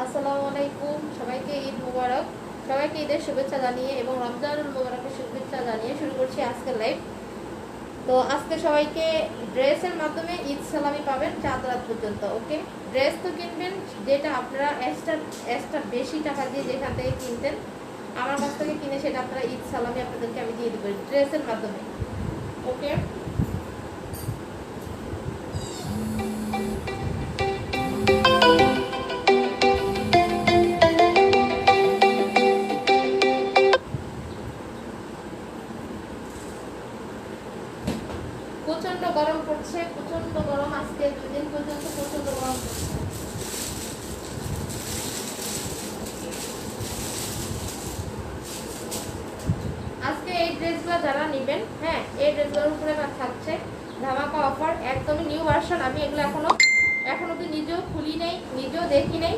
আসসালামু আলাইকুম, সবাইকে ঈদ মুবারক। সবাইকে ঈদের শুভেচ্ছা জানিয়ে এবং রমজানুল মুবারকের শুভেচ্ছা জানিয়ে শুরু করছি আজকের লাইভ। তো আজকে সবাইকে ড্রেসের মাধ্যমে ঈদ সালামি পাবেন চাঁদ রাত পর্যন্ত। ওকে, ড্রেস তো কিনবেন যেটা আপনারা এক্সট্রা বেশি টাকা দিয়ে যেখান থেকে কিনতেন, আমার কাছ থেকে কিনে সেটা আপনারা ঈদ সালামি আপনাদেরকে আমি দিয়ে দেবো ড্রেসের মাধ্যমে। ওকে, প্রচন্ড গরম পড়ছে, প্রচন্ড গরম। আজকে 2 দিন পর্যন্ত প্রচন্ড গরম পড়ছে। আজকে এই ড্রেসগুলো যারা নেবেন, হ্যাঁ, এই ড্রেসগুলোর উপরে থাকছে ধামাকা অফার, একদমই নিউ ভার্সন। আমি এগুলো এখনো তো নিজেও খুলি নেই, নিজেও দেখি নেই।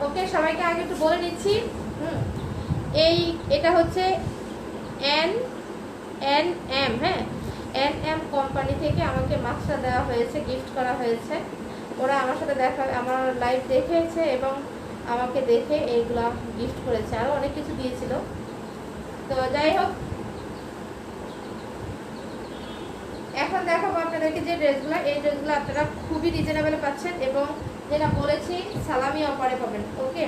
ওকে, সবাইকে আগে একটু বলে নিচ্ছি। এটা হচ্ছে এন এন এম, হ্যাঁ, এন এম কোম্পানি থেকে আমাকে মাস্কটা দেওয়া হয়েছে, গিফট করা হয়েছে। ওরা আমার সাথে আমার লাইভ দেখেছে এবং আমাকে দেখে এইগুলা গিফট করেছে, আরও অনেক কিছু দিয়েছিল। তো যাই হোক, এখন দেখাবো আপনাদেরকে যে ড্রেসগুলো, এই ড্রেসগুলো আপনারা খুবই রিজনেবলে পাচ্ছেন এবং যেটা বলেছি সালামি অফারে পাবেন। ওকে,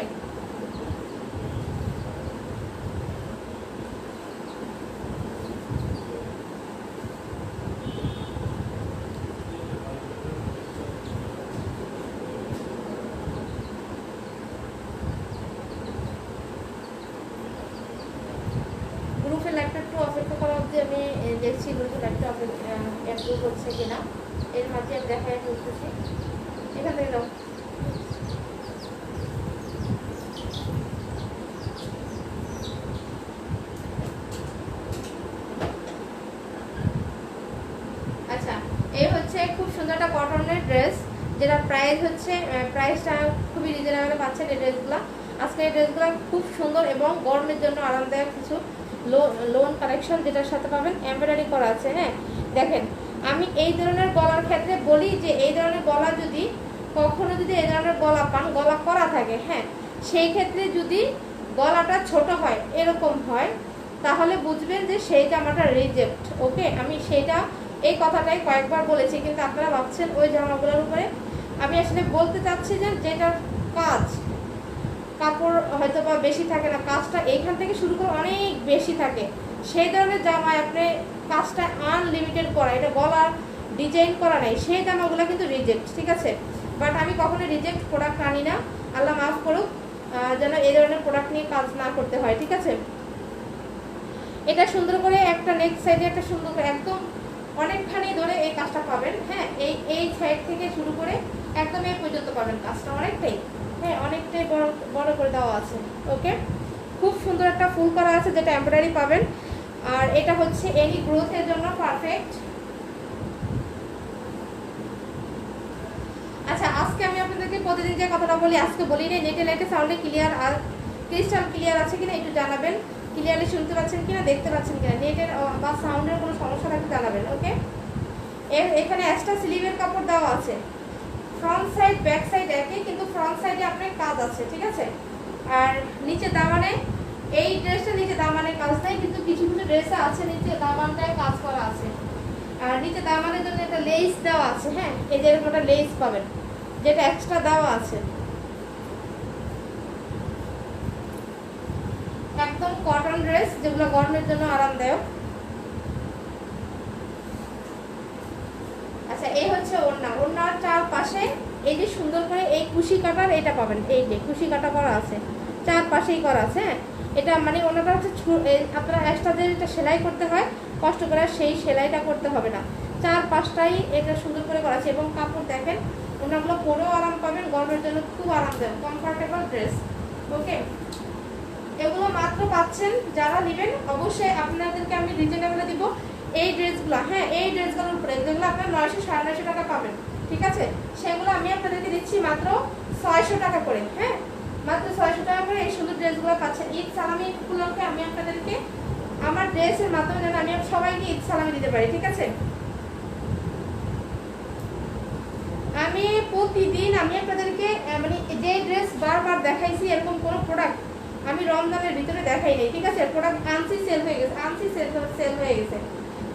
গ্রুপে লাইভটা একটু অপেক্ষা করা অবধি আমি দেখছি গ্রুপে লাইভটা অ্যাপ্রুভ হচ্ছে কিনা, এর মাঝে আমি দেখাই বলতেছি। এখান থেকে দাও। আচ্ছা, এই হচ্ছে খুব সুন্দর একটা কটনের ড্রেস, যেটার প্রাইসটা খুবই রিজনেবলে পাচ্ছেন এই ড্রেসগুলো। আজকে এই ড্রেসগুলো খুব সুন্দর এবং গরমের জন্য আরামদায়ক কিছু লোন কালেকশন, যেটার সাথে পাবেন এমব্রয়ডারি করা আছে। হ্যাঁ, দেখেন, আমি এই ধরনের গলার ক্ষেত্রে বলি যে এই ধরনের গলা যদি কখনো এই ধরনের গলা পান, গলা করা থাকে, হ্যাঁ, সেই ক্ষেত্রে যদি গলাটা ছোট হয়, এরকম হয়, তাহলে বুঝবেন যে সেই জামাটা রিজেক্ট। ওকে, আমি এই কথাটাই কয়েকবার বলেছি, কিন্তু আপনারা ভাবছেন ওই জামাগুলোর উপরে। আমি আসলে বলতে চাচ্ছি যে যেটার কাপড় হয়তো বা বেশি থাকে না, কাজটা এইখান থেকে শুরু করে অনেক বেশি থাকে, সেই ধরনের জামায় আপনি কাজটা আনলিমিটেড করা, এটা গলার ডিজাইন করা নাই, সেই জামাগুলো কিন্তু রিজেক্ট। ঠিক আছে, বাট আমি কখনো রিজেক্ট প্রোডাক্ট আনি না, আল্লাহ মাফ করুক, যেন এই ধরনের প্রোডাক্ট নিয়ে কাজ না করতে হয়। ঠিক আছে, এটা সুন্দর করে একটা নেক সাইডে একটা সুন্দর করে একদম অনেকখানি ধরে এই কাজটা পাবেন। হ্যাঁ, এই সাইড থেকে শুরু করে একদম এই পর্যন্ত পাবেন কাজটা অনেকটাই, হ্যাঁ, অনেকটাই বড় করে দেওয়া আছে। ওকে, খুব সুন্দর একটা ফুল করা আছে, যেটা এমব্রয়ডারি পাবেন। আর এটা হচ্ছে এনি গ্রোথের জন্য পারফেক্ট। আচ্ছা, আজকে আমি আপনাদেরকে প্রতিদিন যে কথাটা বলি আজকে বলি নেই, নেটে সাউন্ডে ক্লিয়ার আর ক্রিস্টাল ক্লিয়ার আছে কিনা একটু জানাবেন, ক্লিয়ারলি শুনতে পাচ্ছেন কিনা, দেখতে পাচ্ছেন কিনা, নেটের বা সাউন্ডের কোনো সমস্যা থাকলে জানাবেন। ওকে, এখানে এক্সট্রা স্লিভের কাপড় দেওয়া আছে, ফ্রন্ট সাইড ব্যাক সাইড একই, কিন্তু ফ্রন্ট সাইডে আপনার কাজ আছে। ঠিক আছে, আর নিচে দামানে, এই ড্রেসটা নিচে দামানের কাজ নেই, কিন্তু কিছু কিছু ড্রেসে আছে নিচে দামানটায় কাজ করা আছে। আর নিচে দামানের জন্য একটা লেস দেওয়া আছে, হ্যাঁ, এই যে এরকম একটা লেস পাবেন, যেটা এক্সট্রা দেওয়া আছে। একদম কটন ড্রেস, যেগুলো গরমের জন্য আরামদায়ক। আচ্ছা, এই হচ্ছে ওড়নার চারপাশে এই যে সুন্দর করে এই কুশি কাটার এটা পাবেন, এই যে কুশি কাটা করা আছে, চারপাশেই করা আছে। হ্যাঁ, এটা মানে ওনাটা হচ্ছে আপনারা এক্সট্রা যেটা সেলাই করতে হয় কষ্ট করে, সেই সেলাইটা করতে হবে না, চারপাশটাই এটা সুন্দর করে করা আছে। এবং কাপড় দেখেন, ওনাগুলো পরেও আরাম পাবেন, গরমের জন্য খুব আরামদায়ক কমফোর্টেবল ড্রেস। ওকে, এগুলো মাত্র পাচ্ছেন যারা নেবেন, অবশ্যই আপনাদেরকে আমি রিজনেবলে দিব এই ড্রেসগুলো। হ্যাঁ, এই ড্রেসগুলোর উপরে যেগুলো আপনার 900 950 টাকা পাবেন, ঠিক আছে, সেগুলো আমি আপনাদেরকে দিচ্ছি মাত্র 600 টাকা করে। হ্যাঁ, মাত্র 600 টাকা করে এই সুন্দর ড্রেসগুলো পাচ্ছেন। ঈদ সালামি উপলক্ষে আমি আপনাদেরকে আমার ড্রেসের মাধ্যমে যেন আমি সবাইকে ঈদ সালামি দিতে পারি। ঠিক আছে, আমি প্রতিদিন আমি আপনাদেরকে মানে যে ড্রেস বারবার দেখাইছি এরকম কোনো প্রোডাক্ট আমি রমজানের ভিতরে দেখাই নাই, ঠিক আছে? প্রোডাক্ট আনছি, সেল হয়ে গেছে, আনছি, সেল হয়ে গেছে।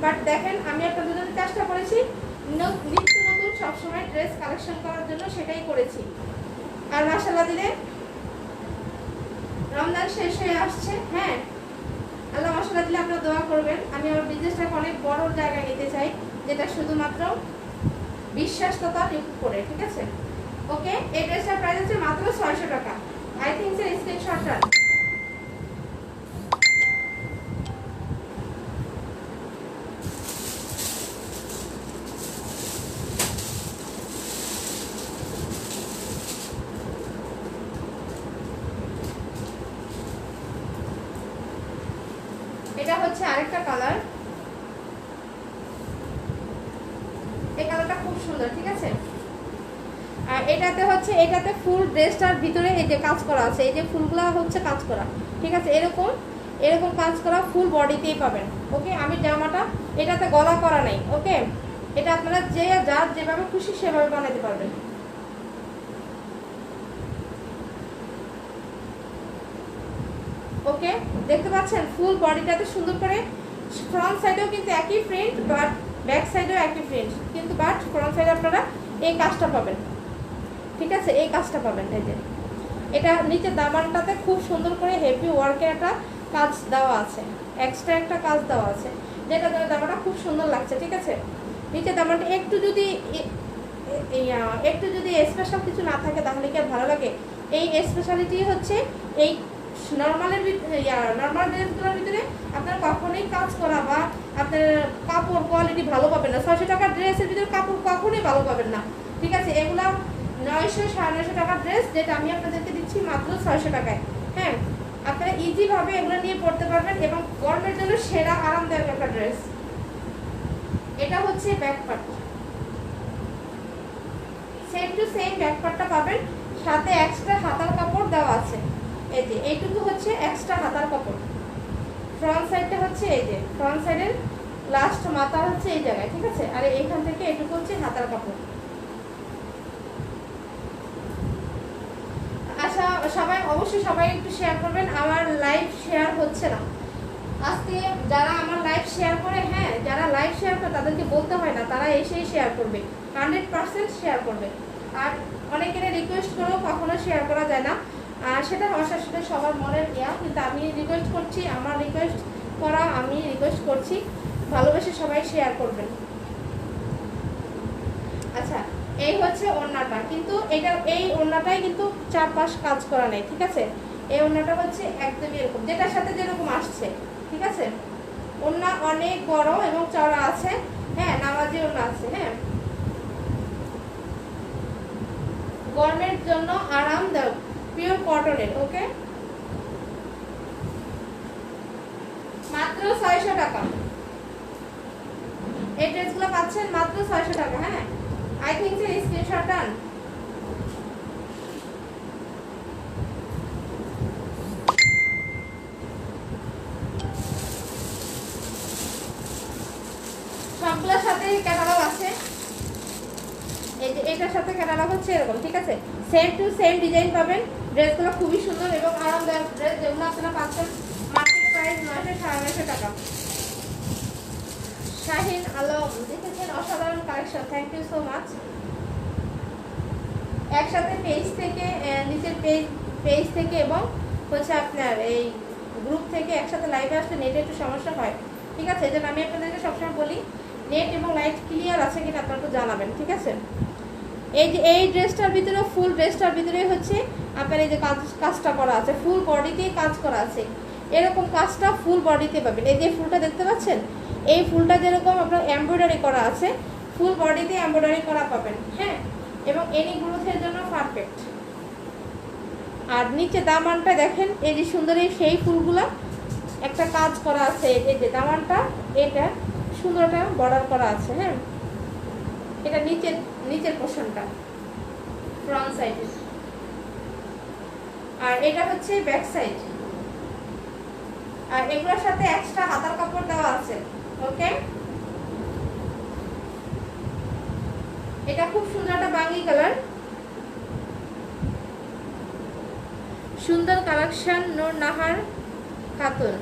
বাট দেখেন আমি আপনাদের জন্য চেষ্টা করেছি নিত্য নতুন সবসময় ড্রেস কালেকশন করার জন্য, সেটাই করেছি। আর মাশাআল্লাহ দিলে রমজান শেষ হয়ে আসছে, হ্যাঁ আল্লাহ মাশাআল্লাহ দিলে আপনারা দোয়া করবেন। আমি আমার বিজনেসটাকে অনেক বড় জায়গায় নিতে চাই, যেটা শুধুমাত্র বিশ্বাসতা করে, ঠিক আছে? ওকে, এই ড্রেসটার প্রাইস হচ্ছে মাত্র 600 টাকা। I think say screenshot run. এটা হচ্ছে আরেকটা কালার, এই কালারটা খুব সুন্দর, ঠিক আছে? আর এটাতে হচ্ছে, এটাতে ফুল ড্রেসটার ভিতরে এই যে কাজ করা আছে, এই যে ফুলগুলো হচ্ছে কাজ করা, ঠিক আছে? এরকম এরকম কাজ করা ফুল বডিতেই পাবেন। ওকে, আমি জামাটা এটাতে গলা করা নাই। ওকে, এটা আপনারা যে যার যেভাবে খুশি সেভাবে বানাতে পারবেন। ওকে, দেখতে পাচ্ছেন ফুল বডিটাতে সুন্দর করে, ফ্রন্ট সাইডেও কিন্তু একই প্রিন্ট, বাট ব্যাক সাইডেও একই প্রিন্ট, কিন্তু বাট ফ্রন্ট সাইডে আপনারা এই কাজটা পাবেন, ঠিক আছে? এই কাজটা পাবেন। এই যে এটা নিচে দামানটাতে খুব সুন্দর করে হেভি ওয়ার্কের একটা কাজ দেওয়া আছে, এক্সট্রা একটা কাজ দেওয়া আছে, যেটা দামাটা খুব সুন্দর লাগছে, ঠিক আছে? নিচে দামানটা একটু যদি স্পেশাল কিছু না থাকে তাহলে কি আর ভালো লাগে? এই স্পেশালিটি হচ্ছে এই নর্মাল ড্রেসগুলোর ভিতরে আপনার কখনোই কাজ করা বা আপনার কাপড় কোয়ালিটি ভালো পাবেন না। 600 টাকার ড্রেসের ভিতরে কাপড় কখনোই ভালো পাবেন না, ঠিক আছে? এগুলা 900 950 টাকার ড্রেস, যেটা আমি আপনাদেরকে দিচ্ছি মাত্র 600 টাকায়। হ্যাঁ, আপনারা ইজিভাবে এগুলো নিয়ে পড়তে পারবেন এবং গরমের জন্য সেরা আরামদায়ক একটা ড্রেস। এটা হচ্ছে back part, same to same back পার্টটা পাবেন, সাথে এক্সট্রা হাতার কাপড় দেওয়া আছে। এই যে এইটুকু হচ্ছে এক্সট্রা হাতার কাপড়, ফ্রন্ট সাইডটা হচ্ছে এই যে ফ্রন্ট সাইডের লাস্ট মাথা হচ্ছে এই জায়গায়, ঠিক আছে? আর এইখান থেকে এইটুকু হচ্ছে হাতার কাপড়। আচ্ছা, অবশ্যই সবাই একটু শেয়ার করবেন। আমার লাইভ শেয়ার হচ্ছে না আজকে, যারা আমার লাইভ শেয়ার করে, হ্যাঁ যারা লাইভ শেয়ার করে তাদেরকে বলতে হয় না, তারা এসেই শেয়ার করবে, 100% শেয়ার করবে। আর অনেকের রিকোয়েস্ট করেও কখনো শেয়ার করা যায় না, আর সেটা আসলে সবার মনের ইয়া, কিন্তু আমি রিকোয়েস্ট করছি, আমার রিকোয়েস্ট করা, আমি রিকোয়েস্ট করছি ভালোবেসে সবাই শেয়ার করবেন। আচ্ছা, এই হচ্ছে ওড়নাটা, কিন্তু এই ওড়নাটাই কিন্তু 4-5 কাজ করা নেই, ঠিক আছে? এই ওড়নাটা হচ্ছে একদমই এরকম, যেটার সাথে যেরকম আসছে, ঠিক আছে? ওড়না অনেক বড় এবং চড়া আছে, হ্যাঁ নামাজি ওড়না আছে, হ্যাঁ গরমের জন্য আরামদায়ক, পিওর কটনের। ওকে, মাত্র 600 টাকা এই ড্রেসগুলো পাচ্ছেন, মাত্র 600 টাকা। হ্যাঁ, আই থিংক সে স্ক্রিনশট ডান। সবগুলোর সাথে ক্যাটালগ আছে, এই যে এটার সাথে ক্যাটালগ হচ্ছে এরকম, ঠিক আছে? সেম টু সেম ডিজাইন পাবেন। ড্রেসগুলো খুবই সুন্দর এবং আরামদায়ক ড্রেস, যেগুলো আপনারা পাচ্ছেন মার্কেট প্রাইস 900 950 টাকা। শাহিন আলম দেখেছেন, অসাধারণ collection, thank you so much. একসাথে পেজ থেকে, নিচের পেজ থেকে এবং হচ্ছে আপনার এই গ্রুপ থেকে একসাথে লাইভে আসলে নেটে একটু সমস্যা হয়, ঠিক আছে? এই জন্য আমি আপনাদেরকে সবসময় বলি নেট এবং লাইট ক্লিয়ার আছে কিনা আপনারা একটু জানাবেন, ঠিক আছে? এই যে এই ড্রেসটার ভিতরে, ফুল ড্রেসটার ভিতরে হচ্ছে আপনার এই যে কাজটা করা আছে, ফুল বডিতে কাজ করা আছে, এরকম কাজটা ফুল বডিতে পাবেন। এই যে ফুলটা দেখতে পাচ্ছেন, এই ফুলটা যেরকম আপনার এমব্রয়ডারি করা আছে, ফুল বডিতে এমব্রয়ডারি করা পাবেন, হ্যাঁ, এবং এনি গ্রোথের জন্য পারফেক্ট। আর নিচে দামানটা দেখেন, এই যে সুন্দর সেই ফুলগুলা একটা কাজ করা আছে, এই যে দামানটা এটা সুন্দর একটা বর্ডার করা আছে, হ্যাঁ এটা নিচের পোর্শনটা ফ্রন্ট সাইডে, আর এটা হচ্ছে ব্যাক সাইড, আর এগুলোর সাথে এক্সট্রা হাতার কাপড় দেওয়া আছে। ওকে, এটা খুব সুন্দর একটা বাঙ্গি কালার, সুন্দর collection Nur Nahar Khatun,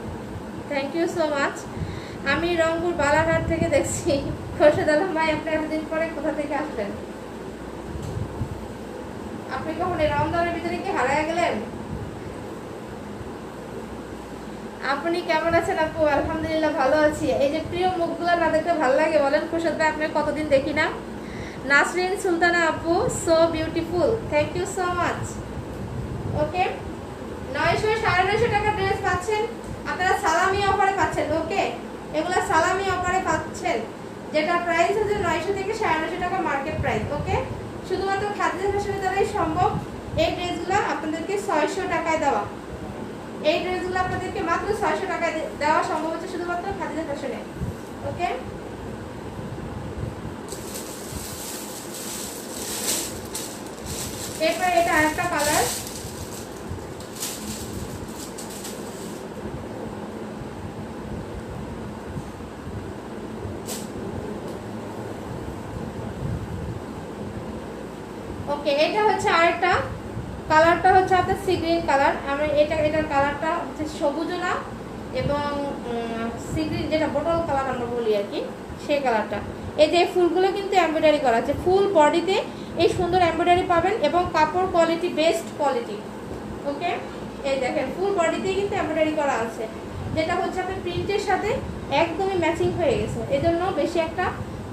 thank you so much. আমি রংপুর বালাঘাট থেকে দেখছি। খোরশেদ আলম ভাই, আপনি এতদিন পরে কোথা থেকে আসলেন? আপনি কখন এই রমজানের ভিতরে কি হারায় গেলেন? আপনি কেমন আছেন আপু? আলহামদুলিল্লাহ ভালো আছি। এই যে প্রিয় মুখগুলো না দেখতে ভালো লাগে বলেন? খোরশেদ ভাই, আপনি কতদিন দেখি না। নাসরিন সুলতানা আপু, so beautiful, thank you so much. Okay, 900 950 টাকা ড্রেস পাচ্ছেন আপনারা, সালামি অফারে পাচ্ছেন। ওকে, এগুলা সালামি অফারে পাচ্ছেন, যেটা প্রাইস হচ্ছে 900 থেকে 950 টাকা মার্কেট প্রাইস। ওকে, শুধুমাত্র খাদিজা ফ্যাশনের দ্বারাই সম্ভব এই ড্রেসগুলো আপনাদেরকে 600 টাকায় দেওয়া। এই ড্রেসগুলো আপনাদেরকে মাত্র 600 টাকায় দেওয়া সম্ভব হচ্ছে শুধুমাত্র খাদিজা ফ্যাশনে। ওকে, এরপর এটা আরেকটা কালার। ওকে, এটা হচ্ছে আরেকটা কালারটা হচ্ছে আপনার সি গ্রিন কালার। আমরা এটার কালারটা হচ্ছে সবুজ না এবং সি গ্রিন, যেটা বোটল কালার আমরা বলি আর কি, সেই কালারটা। এই যে ফুলগুলো কিন্তু এমব্রয়ডারি করা আছে, ফুল বডিতে এই সুন্দর এমব্রয়ডারি পাবেন এবং কাপড় কোয়ালিটি বেস্ট কোয়ালিটি। ওকে, এই দেখেন ফুল বডিতেই কিন্তু এমব্রয়ডারি করা আছে, যেটা হচ্ছে আপনার প্রিন্টের সাথে একদমই ম্যাচিং হয়ে গেছে, এজন্য বেশি একটা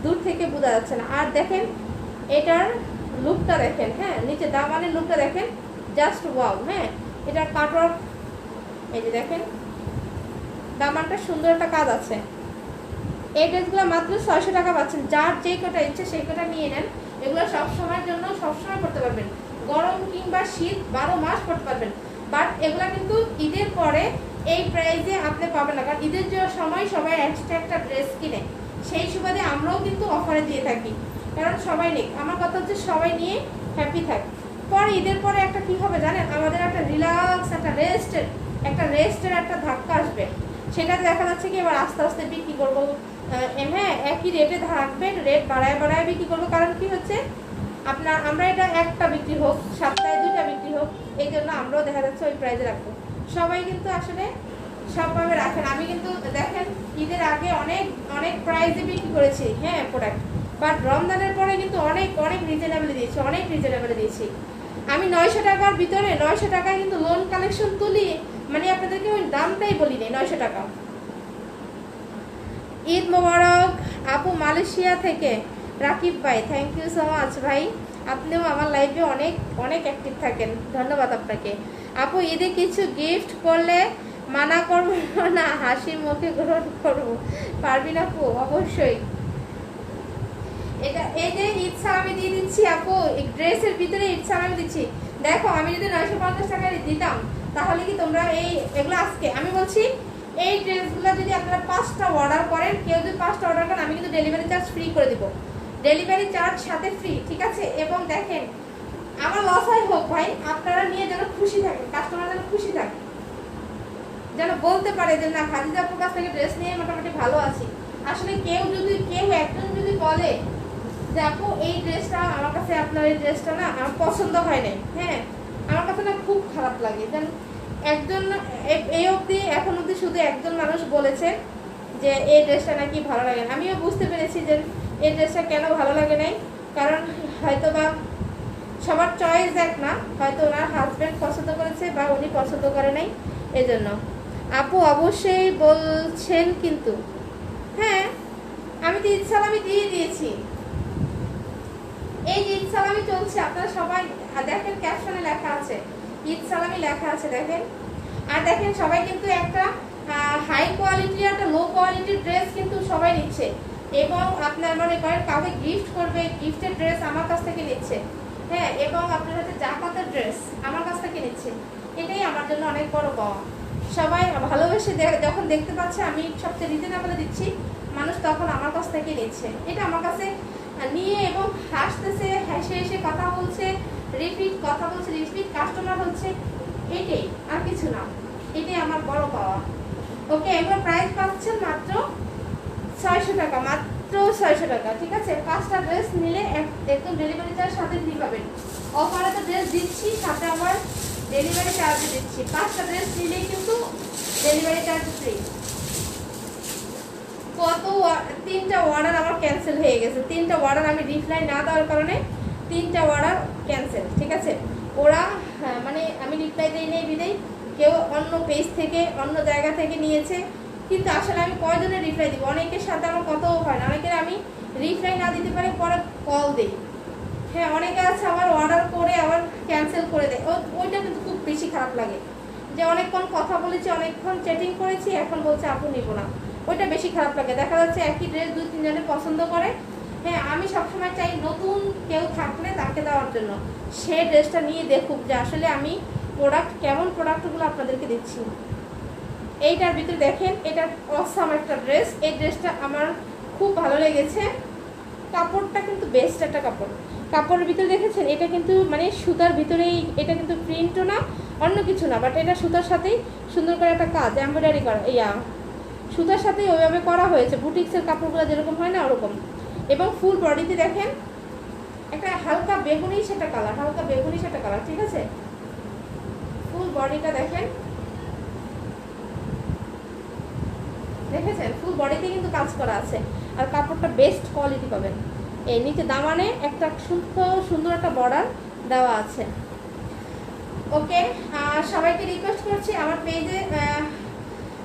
দূর থেকে বোঝা যাচ্ছে না। আর দেখেন এটার লুকটা দেখেন, হ্যাঁ, নিচে দামানের লুকটা দেখেন, জাস্ট ওয়াও। হ্যাঁ, এটার কাটওয়ার্ক এই যে দেখেন, দামানটা সুন্দর একটা কাজ আছে। এই ড্রেসগুলো মাত্র 600 টাকা পাচ্ছেন। যার যে কটা ইচ্ছে সেই কটা নিয়ে নেন। এগুলো সব সময়ের জন্য সবসময় পড়তে পারবেন, গরম কিংবা শীত 12 মাস পড়তে পারবেন। বাট এগুলা কিন্তু ঈদের পরে এই প্রাইসে আপনি পাবেন না, কারণ ঈদের যে সময় সবাই এক্সট্রা একটা ড্রেস কিনে, সেই সুবাদে আমরাও কিন্তু অফারে দিয়ে থাকি, কারণ সবাই নিক। আমার কথা হচ্ছে সবাই নিয়ে হ্যাপি থাক। পরে ঈদের পরে একটা কি হবে জানেন, আমাদের একটা রিল্যাক্স, একটা রেস্টের একটা ধাক্কা আসবে। সেটা দেখা যাচ্ছে কি এবার আস্তে আস্তে বিক্রি করবো, হ্যাঁ একই রেটে থাকবে, রেট বাড়ায় বিক্রি করবো। কারণ কি হচ্ছে আপনার, আমরা এটা একটা বিক্রি হোক, সপ্তাহে 2টা বিক্রি হোক, এই জন্য আমরাও দেখা যাচ্ছে ওই প্রাইসে রাখবো। সবাই কিন্তু আসলে সবভাবে রাখেন। আমি কিন্তু দেখেন ঈদের আগে অনেক প্রাইসে বিক্রি করেছি, হ্যাঁ, প্রোডাক্ট। বাট রমজানের পরে কিন্তু অনেক রিজনেবলে দিয়েছি। আমি 900 টাকার ভিতরে 900 টাকায় কিন্তু লোন কালেকশন তুলি, মানে আপনাদেরকে ওই দামটাই বলি নেই, 900 টাকা। ঈদ মোবারক আপু, মালয়েশিয়া থেকে রাকিব ভাই, থ্যাংক ইউ সো মাচ ভাই। আপনিও আমার লাইফে অনেক অ্যাক্টিভ থাকেন, ধন্যবাদ আপনাকে। আপু, ঈদে কিছু গিফট করলে মানা করবো না, হাসি মুখে গ্রহণ করবো, পারবি না আপু? অবশ্যই। এই যে ঈদ সালামি দিয়ে দিচ্ছি আপু, ড্রেসের ভিতরে ঈদ সালামি দিচ্ছি। দেখো আমি যদি 950 টাকায় দিতাম তাহলে কি তোমরা এগুলো আজকে আমি বলছি, এই ড্রেসগুলো যদি আপনারা 5টা অর্ডার করেন, কেউ যদি 5টা অর্ডার করেন, আমি কিন্তু ডেলিভারি চার্জ ফ্রি করে দিব, ডেলিভারি চার্জ সাথে ফ্রি, ঠিক আছে? এবং দেখেন আমার লস হয় হোক ভাই, আপনারা নিয়ে যেন খুশি থাকেন, কাস্টমার যেন খুশি থাকে, যেন বলতে পারে যে না, খাদিজা আপুর কাছ থেকে ড্রেস নিয়ে মোটামুটি ভালো আছি। আসলে কেউ একজন যদি বলে যে আপু এই ড্রেসটা আমার কাছে, আপনার এই ড্রেসটা না আমার পছন্দ হয় নাই, হ্যাঁ, আমার কাছে না খুব খারাপ লাগে। যেন একজন এখন অবধি শুধু একজন মানুষ বলেছে যে এই ড্রেসটা নাকি ভালো লাগে না। আমিও বুঝতে পেরেছি যে এই ড্রেসটা কেন ভালো লাগে নাই, কারণ হয়তো বা সবার চয়েস এক না, হয়তো ওনার হাজব্যান্ড পছন্দ করেছে বা উনি পছন্দ করে নাই, এজন্য। আপু অবশ্যই বলছেন কিন্তু, হ্যাঁ আমি তো ঈদ সালামি দিয়ে দিয়েছি, এই ঈদ সালামি চলছে, আপনারা সবাই দেখেন ক্যাপশনে লেখা আছে ঈদ সালামি লেখা আছে, দেখেন। আর দেখেন সবাই কিন্তু একটা হাই কোয়ালিটির একটা লো কোয়ালিটির ড্রেস কিন্তু সবাই নিচ্ছে, এবং আপনার মনে করেন কাউকে গিফট করবে, গিফটের ড্রেস আমার কাছ থেকে নিচ্ছে, হ্যাঁ, এবং আপনার হচ্ছে জাকাতের ড্রেস আমার কাছ থেকে নিচ্ছে। এটাই আমার জন্য অনেক বড় পাওয়া। সবাই ভালোবেসে যখন দেখতে পাচ্ছে আমি সবচেয়ে রিজনেবলে দিচ্ছি, মানুষ তখন আমার কাছ থেকে নিচ্ছে। এটা আমার কাছে নিয়ে এবং হাসতেছে, হেসে কথা বলছে, রিপিট কাস্টমার হচ্ছে, এটাই আর কিছু না, এটাই আমার বড় পাওয়া। ওকে, এবার প্রাইস পাচ্ছেন মাত্র 600 টাকা, মাত্র 600 টাকা, ঠিক আছে? 5টা ড্রেস নিলে একদম ডেলিভারি চার্জ সাথে ফ্রি পাবেন। অফারে তো ড্রেস দিচ্ছি, সাথে আবার ডেলিভারি চার্জ দিচ্ছি, 5টা ড্রেস নিলেই কিন্তু ডেলিভারি চার্জ ফ্রি। কত 3টা অর্ডার আমার ক্যান্সেল হয়ে গেছে, 3টা অর্ডার আমি রিপ্লাই না দেওয়ার কারণে 3টা অর্ডার ক্যান্সেল। ঠিক আছে, ওরা মানে আমি রিপ্লাই দিই নেই বিদেই, কেউ অন্য পেজ থেকে অন্য জায়গা থেকে নিয়েছে, কিন্তু আসলে আমি কয়জনের রিপ্লাই দিব, অনেকের সাথে আমার কথাও হয় না, অনেকের আমি রিপ্লাই না দিতে পারি, পরে কল দিই। হ্যাঁ, অনেকে আছে আবার অর্ডার করে আবার ক্যান্সেল করে দেয়, ওইটা কিন্তু খুব বেশি খারাপ লাগে, যে অনেকক্ষণ কথা বলেছি, অনেকক্ষণ চ্যাটিং করেছি, এখন বলছে আপু নিব না, ওইটা বেশি খারাপ লাগে। দেখা যাচ্ছে একই ড্রেস 2-3 জনে পছন্দ করে। হ্যাঁ, আমি সবসময় চাই নতুন কেউ থাকলে তাকে দেওয়ার জন্য, সে ড্রেসটা নিয়ে দেখুক যে আসলে আমি কেমন প্রোডাক্টগুলো আপনাদেরকে দিচ্ছি। এইটার ভিতরে দেখেন, এটা অসাম একটা ড্রেস, এই ড্রেসটা আমার খুব ভালো লেগেছে, কাপড়টা কিন্তু বেস্ট একটা কাপড়ের ভিতরে দেখেছেন, এটা কিন্তু মানে সুতার ভিতরেই, এটা কিন্তু প্রিন্টও না অন্য কিছু না, বাট এটা সুতার সাথেই সুন্দর করে একটা কাজ এমব্রয়ডারি করা, সুতার সাথেই ওইভাবে করা হয়েছে, বুটিক্সের কাপড়গুলো যেরকম হয় না ওরকম। এবং ফুল বডিতে দেখেন একটা হালকা বেগুনি সেটা কালার, ঠিক আছে। ফুল বডিটা দেখেন, দেখেছেন ফুল বডিতে কিন্তু কাজ করা আছে, আর কাপড়টা বেস্ট কোয়ালিটি পাবেন। এই নিচে দামানে একটা সুন্দর একটা বর্ডার দেওয়া আছে। ওকে, সবাইকে রিকোয়েস্ট করছি আমার পেজে,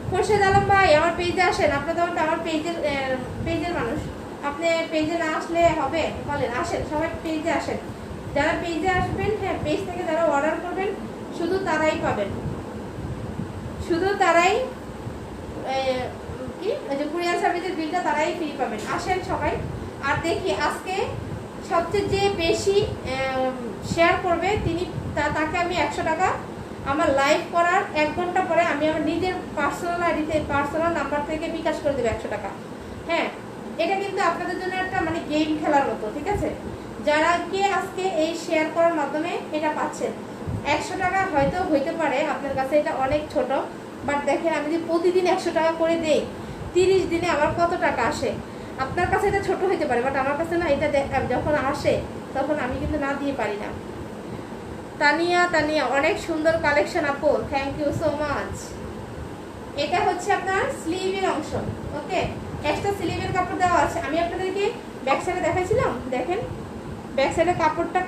খোরশেদ আলম ভাই আমার পেজে আসেন, আপনাদের আমার পেজের মানুষ, আপনি পেজে না আসলে হবে, বলেন আসেন, সবাই পেজে আসেন। যারা পেজে আসবেন, হ্যাঁ পেজ থেকে যারা অর্ডার করবেন শুধু তারাই পাবেন, শুধু তারাই কি ওই যে কুরিয়ার সার্ভিসের বিলটা তারাই ফ্রি পাবেন। আসেন সবাই। আর দেখি আজকে সবচেয়ে যে বেশি শেয়ার করবে তাকে আমি 100 টাকা আমার লাইভ করার 1 ঘন্টা পরে আমি আমার নিজের পার্সোনাল নাম্বার থেকে বিকাশ করে দেবো 100 টাকা। হ্যাঁ, এটা কিন্তু আপনাদের জন্য একটা মানে গেম খেলার মতো, ঠিক আছে। যারা কে আজকে এই শেয়ার করার মাধ্যমে এটা পাচ্ছেন, 100 টাকা হয়তো হইতে পারে আপনার কাছে এটা অনেক ছোট, বাট দেখেন আমি যদি প্রতিদিন 100 টাকা করে দেই, 30 দিনে আমার কত টাকা আসে। আপনার কাছে এটা ছোট হইতে পারে, বাট আমার কাছে না, এটা যখন আসে তখন আমি কিন্তু না দিয়ে পারি না। তানিয়া অনেক সুন্দর কালেকশন আপু, থ্যাংক ইউ সো মাচ। এটা হচ্ছে আপনার স্লিভের অংশ, ওকে, এক্সট্রা স্লিভের কাপড় দেওয়া আছে। আমি আপনাদেরকে ব্যাক সাইডে দেখাইছিলাম, দেখেন ব্যাক সাইডে কাপড়টা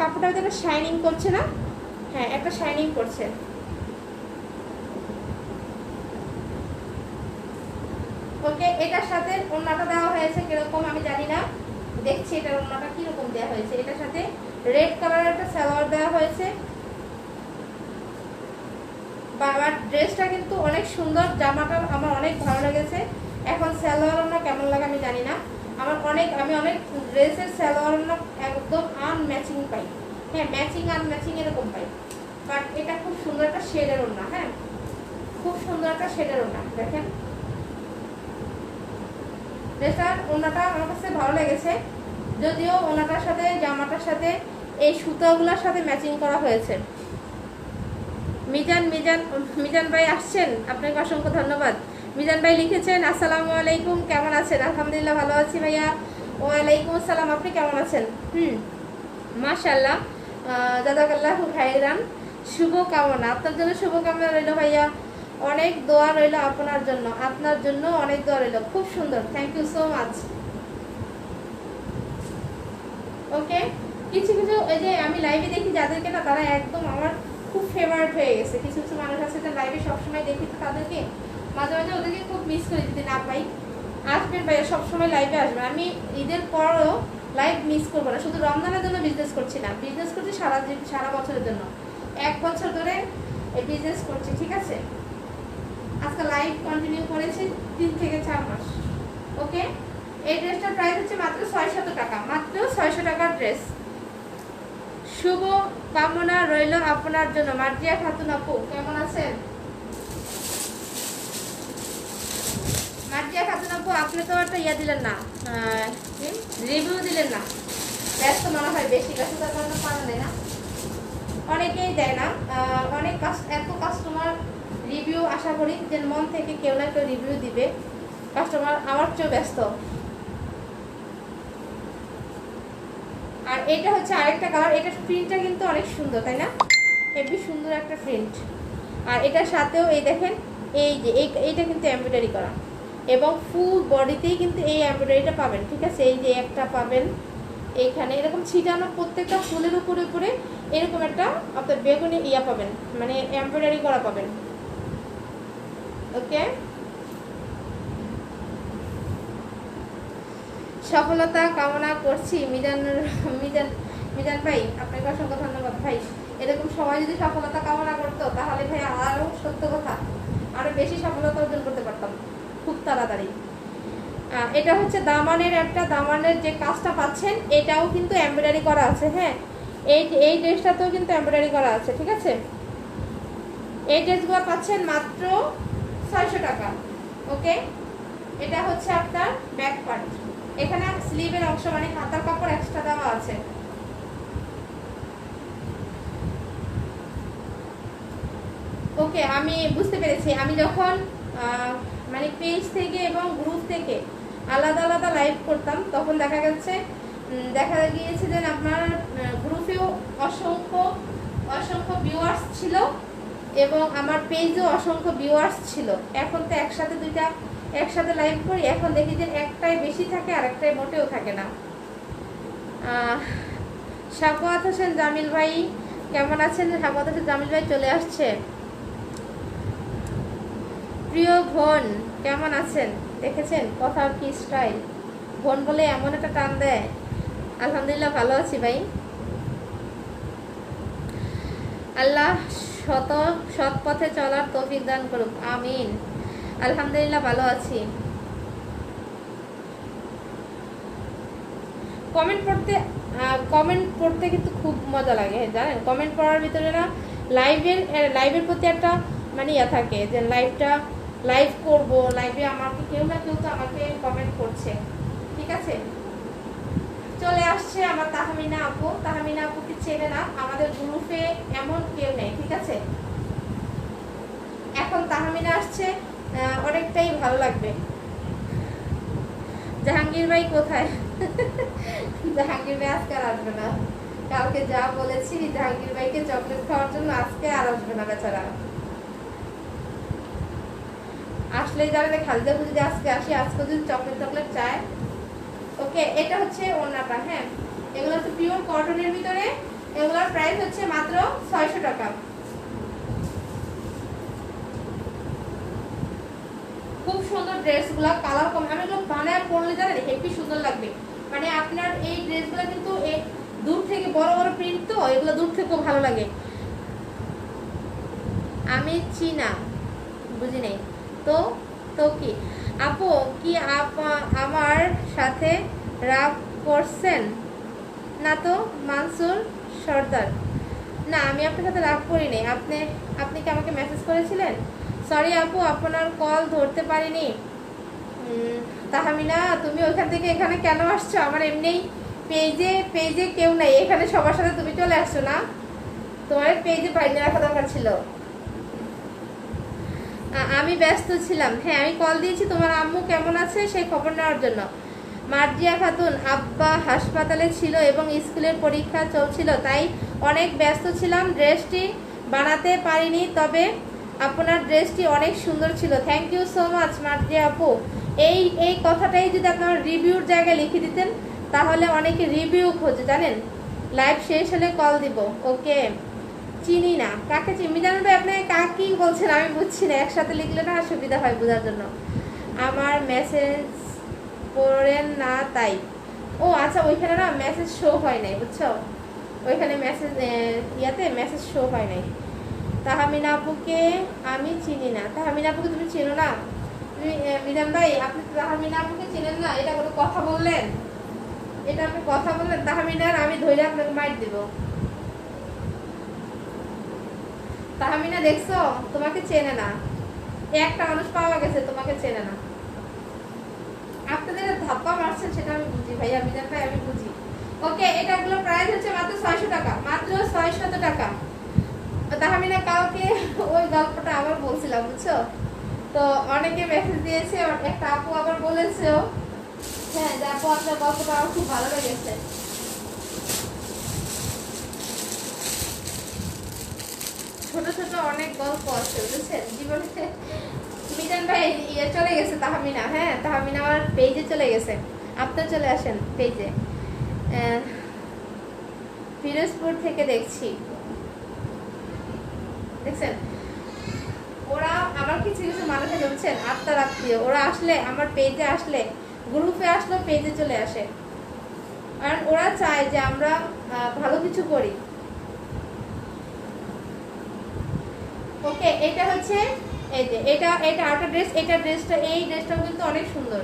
একটা শাইনিং করছে না, হ্যাঁ একটা শাইনিং করছে। ওকে, এটার সাথে ওড়নাটা দেওয়া হয়েছে কিরকম আমি জানি না, দেখছি এটার ওড়নাটা কিরকম দেওয়া হয়েছে। এটার সাথে রেড কালারের একটা সালোয়ার দেওয়া হয়েছে, বাবার ড্রেসটা কিন্তু অনেক সুন্দর, জামাটা আমার অনেক ভালো লেগেছে। এখন সালোয়ার ওড়না কেমন লাগে আমি জানি না, আমি অনেক ড্রেসের সালোয়ার ওড়না একদম আনম্যাচিং পাই, হ্যাঁ ম্যাচিং আনম্যাচিং এরকম পাই, বাট এটা খুব সুন্দর একটা শেডের ওড়না, হ্যাঁ খুব সুন্দর একটা শেডের ওড়না। দেখেন ড্রেসটার ওড়নাটা আমার কাছে ভালো লেগেছে, যদিও ওড়নাটার সাথে জামাটার সাথে এই সুতাগুলোর সাথে ম্যাচিং করা হয়েছে। মিজান ভাই আসছেন, আপনাকে অসংখ্য ধন্যবাদ। মিজান ভাই লিখেছেন আসসালামু আলাইকুম, কেমন আছেন? আলহামদুলিল্লাহ ভালো আছি ভাইয়া। ওয়ালাইকুম আসসালাম, আপনি কেমন আছেন? মাশাআল্লাহ, জাযাকাল্লাহু খাইরান, শুভকামনা আপনার জন্য, শুভকামনা রইল ভাইয়া, অনেক দোয়া রইল আপনার জন্য অনেক দোয়া রইল, খুব সুন্দর, থ্যাংক ইউ সো মাচ। ওকে, কিছু এই যে আমি লাইভে দেখি যাদেরকে না, তারা একদম আমার খুব ফেভারিট হয়ে গেছে। কিছু মানুষ আছে লাইভে সবসময় দেখি, তাদেরকে মাঝে মাঝে ওদেরকে খুব মিস করে দিতে না পাই। আসবেন ভাইয়া, সবসময় লাইভে আসবেন, আমি ঈদের পরও লাইভ মিস করবো না। শুধু রমজানের জন্য বিজনেস করছি না, বিজনেস করছি সারা বছরের জন্য, 1 বছর ধরে এই বিজনেস করছি, ঠিক আছে। আজকে লাইভ কন্টিনিউ করেছি 3 থেকে 4 মাস। ওকে, এই ড্রেসটার প্রাইস হচ্ছে মাত্র 600 টাকা, মাত্র 600 টাকার ড্রেস। শুভ কামনা রইল আপনার জন্য। মার্জিয়া খাতুন আপু কেমন আছেন? মার্জিয়া খাতুন আপু, আপনি তো একটা দিলেন না, রিভিউ দিলেন না, ব্যস্ত মনে হয়, বেশি ব্যস্ততার কারণে পারা যায় না, অনেকেই দেয় না। এত কাস্টমার রিভিউ আশা করি যে মন থেকে কেউ না কেউ রিভিউ দিবে, কাস্টমার আমার চেয়ে ব্যস্ত। আর এটা হচ্ছে আরেকটা কালার, এটার প্রিন্টটা কিন্তু অনেক সুন্দর, তাই না? হেবি সুন্দর একটা প্রিন্ট। আর এটার সাথেও এই দেখেন এই যে এইটা কিন্তু এমব্রয়ডারি করা, এবং ফুল বডিতেই কিন্তু এই এমব্রয়ডারিটা পাবেন, ঠিক আছে। এই যে একটা পাবেন এইখানে এরকম ছিটানো, প্রত্যেকটা ফুলের উপরে উপরে এরকম একটা আপনার বেগুনি ইয়া পাবেন, মানে এমব্রয়ডারি করা পাবেন। ওকে, সফলতা কামনা করছি মিজান মিজান মিজান ভাই, আপনাকে অসংখ্য ধন্যবাদ ভাই। এরকম সবাই যদি সফলতা কামনা করতো তাহলে ভাই আরও সত্য কথা আরো বেশি সফলতা অর্জন করতে পারতাম খুব তাড়াতাড়ি। এটা হচ্ছে দামানের, একটা দামানের যে কাজটা পাচ্ছেন এটাও কিন্তু এমব্রয়ডারি করা আছে। হ্যাঁ, এই ড্রেসটাতেও কিন্তু এমব্রয়ডারি করা আছে, ঠিক আছে। এই ড্রেসগুলো পাচ্ছেন মাত্র 600 টাকা। ওকে, এটা হচ্ছে আপনার ব্যাক পার্ট, এখানে স্লিভের অংশ মানে হাতার কাপড় এক্সট্রা দেওয়া আছে। ওকে, আমি বুঝতে পেরেছি। আমি যখন মানে পেজ থেকে এবং গ্রুপ থেকে আলাদা আলাদা লাইভ করতাম তখন দেখা গিয়েছে যে আপনার গ্রুপেও অসংখ্য অসংখ্য ভিউয়ার্স ছিল এবং আমার পেজেও অসংখ্য ভিউয়ার্স ছিল। এখন তো একসাথে দুইটা একসাথে লাইভ করি, এখন দেখি যে একটাই বেশি থাকে আর একটাই মোটেও থাকে না। সাফওয়াত হোসেন জামিল ভাই কেমন আছেন? সাফওয়াত হোসেন জামিল ভাই চলে আসছে। প্রিয় বোন কেমন আছেন? দেখেছেন কথার কি স্টাইল, বোন বলে এমন একটা টান দেয়। আলহামদুলিল্লাহ ভালো আছি ভাই, আল্লাহ সৎ পথে চলার তৌফিক দান করুক, আমিন। আলহামদুলিল্লাহ ভালো আছি। কমেন্ট পড়তে কিন্তু খুব মজা লাগে জানেন। কমেন্ট পড়ার ভিতরে না লাইভের প্রতি একটা মানে ইয়া থাকে যে লাইভ করব, লাইভে আমাকে কেউ না কেউ তো আমাকে কমেন্ট করছে, ঠিক আছে। চলে আসছে আমার তাহমিনা আপু। তাহমিনা আপুকে চেনে না, আমাদের গ্রুপে এমন কেউ নেই, ঠিক আছে। এখন তাহমিনা আসছে, অনেকটাই ভালো লাগবে। জাহাঙ্গীর ভাই কোথায়? জাহাঙ্গীর ভাই আজকে আর আসবে না, কালকে যা বলেছি জাহাঙ্গীর ভাইকে চকলেট খাওয়ার জন্য, আজকে আর আসবে না বেচারা। আসলেই যাবে খালিদা যদি আজকে আসি, আজকে যদি চকলেট চায়। ওকে, এটা হচ্ছে ওড়নাটা। হ্যাঁ, এগুলো হচ্ছে পিওর কটনের ভিতরে, এগুলোর প্রাইস হচ্ছে মাত্র 600 টাকা। খুব সুন্দর ড্রেসগুলো, কালার কম, আমি এগুলো বানায় পরলে জানেন হেভি সুন্দর লাগবে। মানে আপনার এই ড্রেসগুলো কিন্তু দূর থেকে বড় বড় প্রিন্ট, তো এগুলো দূর থেকেও ভালো লাগে। আমি চীনা, বুঝি নাই তো কি আপু কি আমার সাথে রাগ করছেন না তো? মানসুর সর্দার, না আমি আপনার সাথে রাগ করিনি। আপনি কি আমাকে মেসেজ করেছিলেন? সরি আপু, আপনার কল ধরতে পারিনি। তাহমিনা তুমি ওইখান থেকে এখানে কেন আসছো? আমার এমনি পেজে কেউ নাই, এখানে সবার সাথে তুমি চলে আসছো না? তোমার পেজে বাইরে রাখা দরকার ছিল। আমি ব্যস্ত ছিলাম। হ্যাঁ, আমি কল দিয়েছি তোমার আম্মু কেমন আছে সেই খবর নেওয়ার জন্য। মার্জিয়া খাতুন, আব্বা হাসপাতালে ছিল এবং স্কুলের পরীক্ষা চলছিল, তাই অনেক ব্যস্ত ছিলাম, ড্রেসটি বানাতে পারিনি, তবে আপনার ড্রেসটি অনেক সুন্দর ছিল। Thank you so much Marzia আপু। এই কথাটাই যদি আপনার রিভিউর জায়গায় লিখে দিতেন তাহলে অনেকে রিভিউ খোঁজে জানেন। লাইভ শেষ হলে কল দিব। ওকে, চিনি না কাকে চিনি জানেন ভাই, আপনি কাকি বলছেন আমি বুঝছি না, একসাথে লিখলে না সুবিধা হয় বোঝার জন্য। আমার মেসেজ পড়েন না তাই। ও আচ্ছা, ওইখানে না মেসেজ শো হয় নাই, বুঝছো, ওইখানে মেসেজ শো হয় নাই। তাহমিনা আপুকে আমি চিনি না। তাহমিনা আপুকে তুমি চেনো না? তুমি মিজান ভাই আপনি তাহমিনা আপুকে চেনেন না? এটা কোনো কথা বললেন? এটা আপনি কথা বললেন? তাহমিনার আমি ধরে আপনাকে মাইট দিব। তাহমিনা দেখছো, তোমাকে চেনে না, একটা মানুষ পাওয়া গেছে তোমাকে চেনে না। আপনাদের ধাপ্পা মারছেন সেটা আমি বুঝি ভাইয়া, মিজান ভাই আমি বুঝি। ওকে, এটাগুলো প্রাইস হচ্ছে মাত্র 600 টাকা, মাত্র 600 টাকা। তাহমিনা কালকে ওই গল্পটা আবার বলছিলাম, বুঝছো তো, অনেকে মেসেজ দিয়েছে, একটা আপু আবার বলেছেও। হ্যাঁ, যে আপু আপনার গল্পটা আমার খুব ভালো লেগেছে। ছোট ছোট অনেক গল্প আছে বুঝছেন জীবনে। মিজান ভাই ইয়ে চলে গেছে তাহমিনা, হ্যাঁ তাহমিনা আমার পেজে চলে গেছে, আপনি চলে আসেন পেজে। পিরোজপুর থেকে দেখছি, দেখছেন ওরা আমার কিছু কিছু মানুষে বলছেন আত্মার আত্মীয়, ওরা আসলে আমার পেজে আসলে, গ্রুপে আসলে পেজে চলে আসে, কারণ ওরা চায় যে আমরা ভালো কিছু করি। ওকে, এটা হচ্ছে এই যে এটা আরেকটা ড্রেস, এটা ড্রেসটা এই ড্রেসটাও কিন্তু অনেক সুন্দর,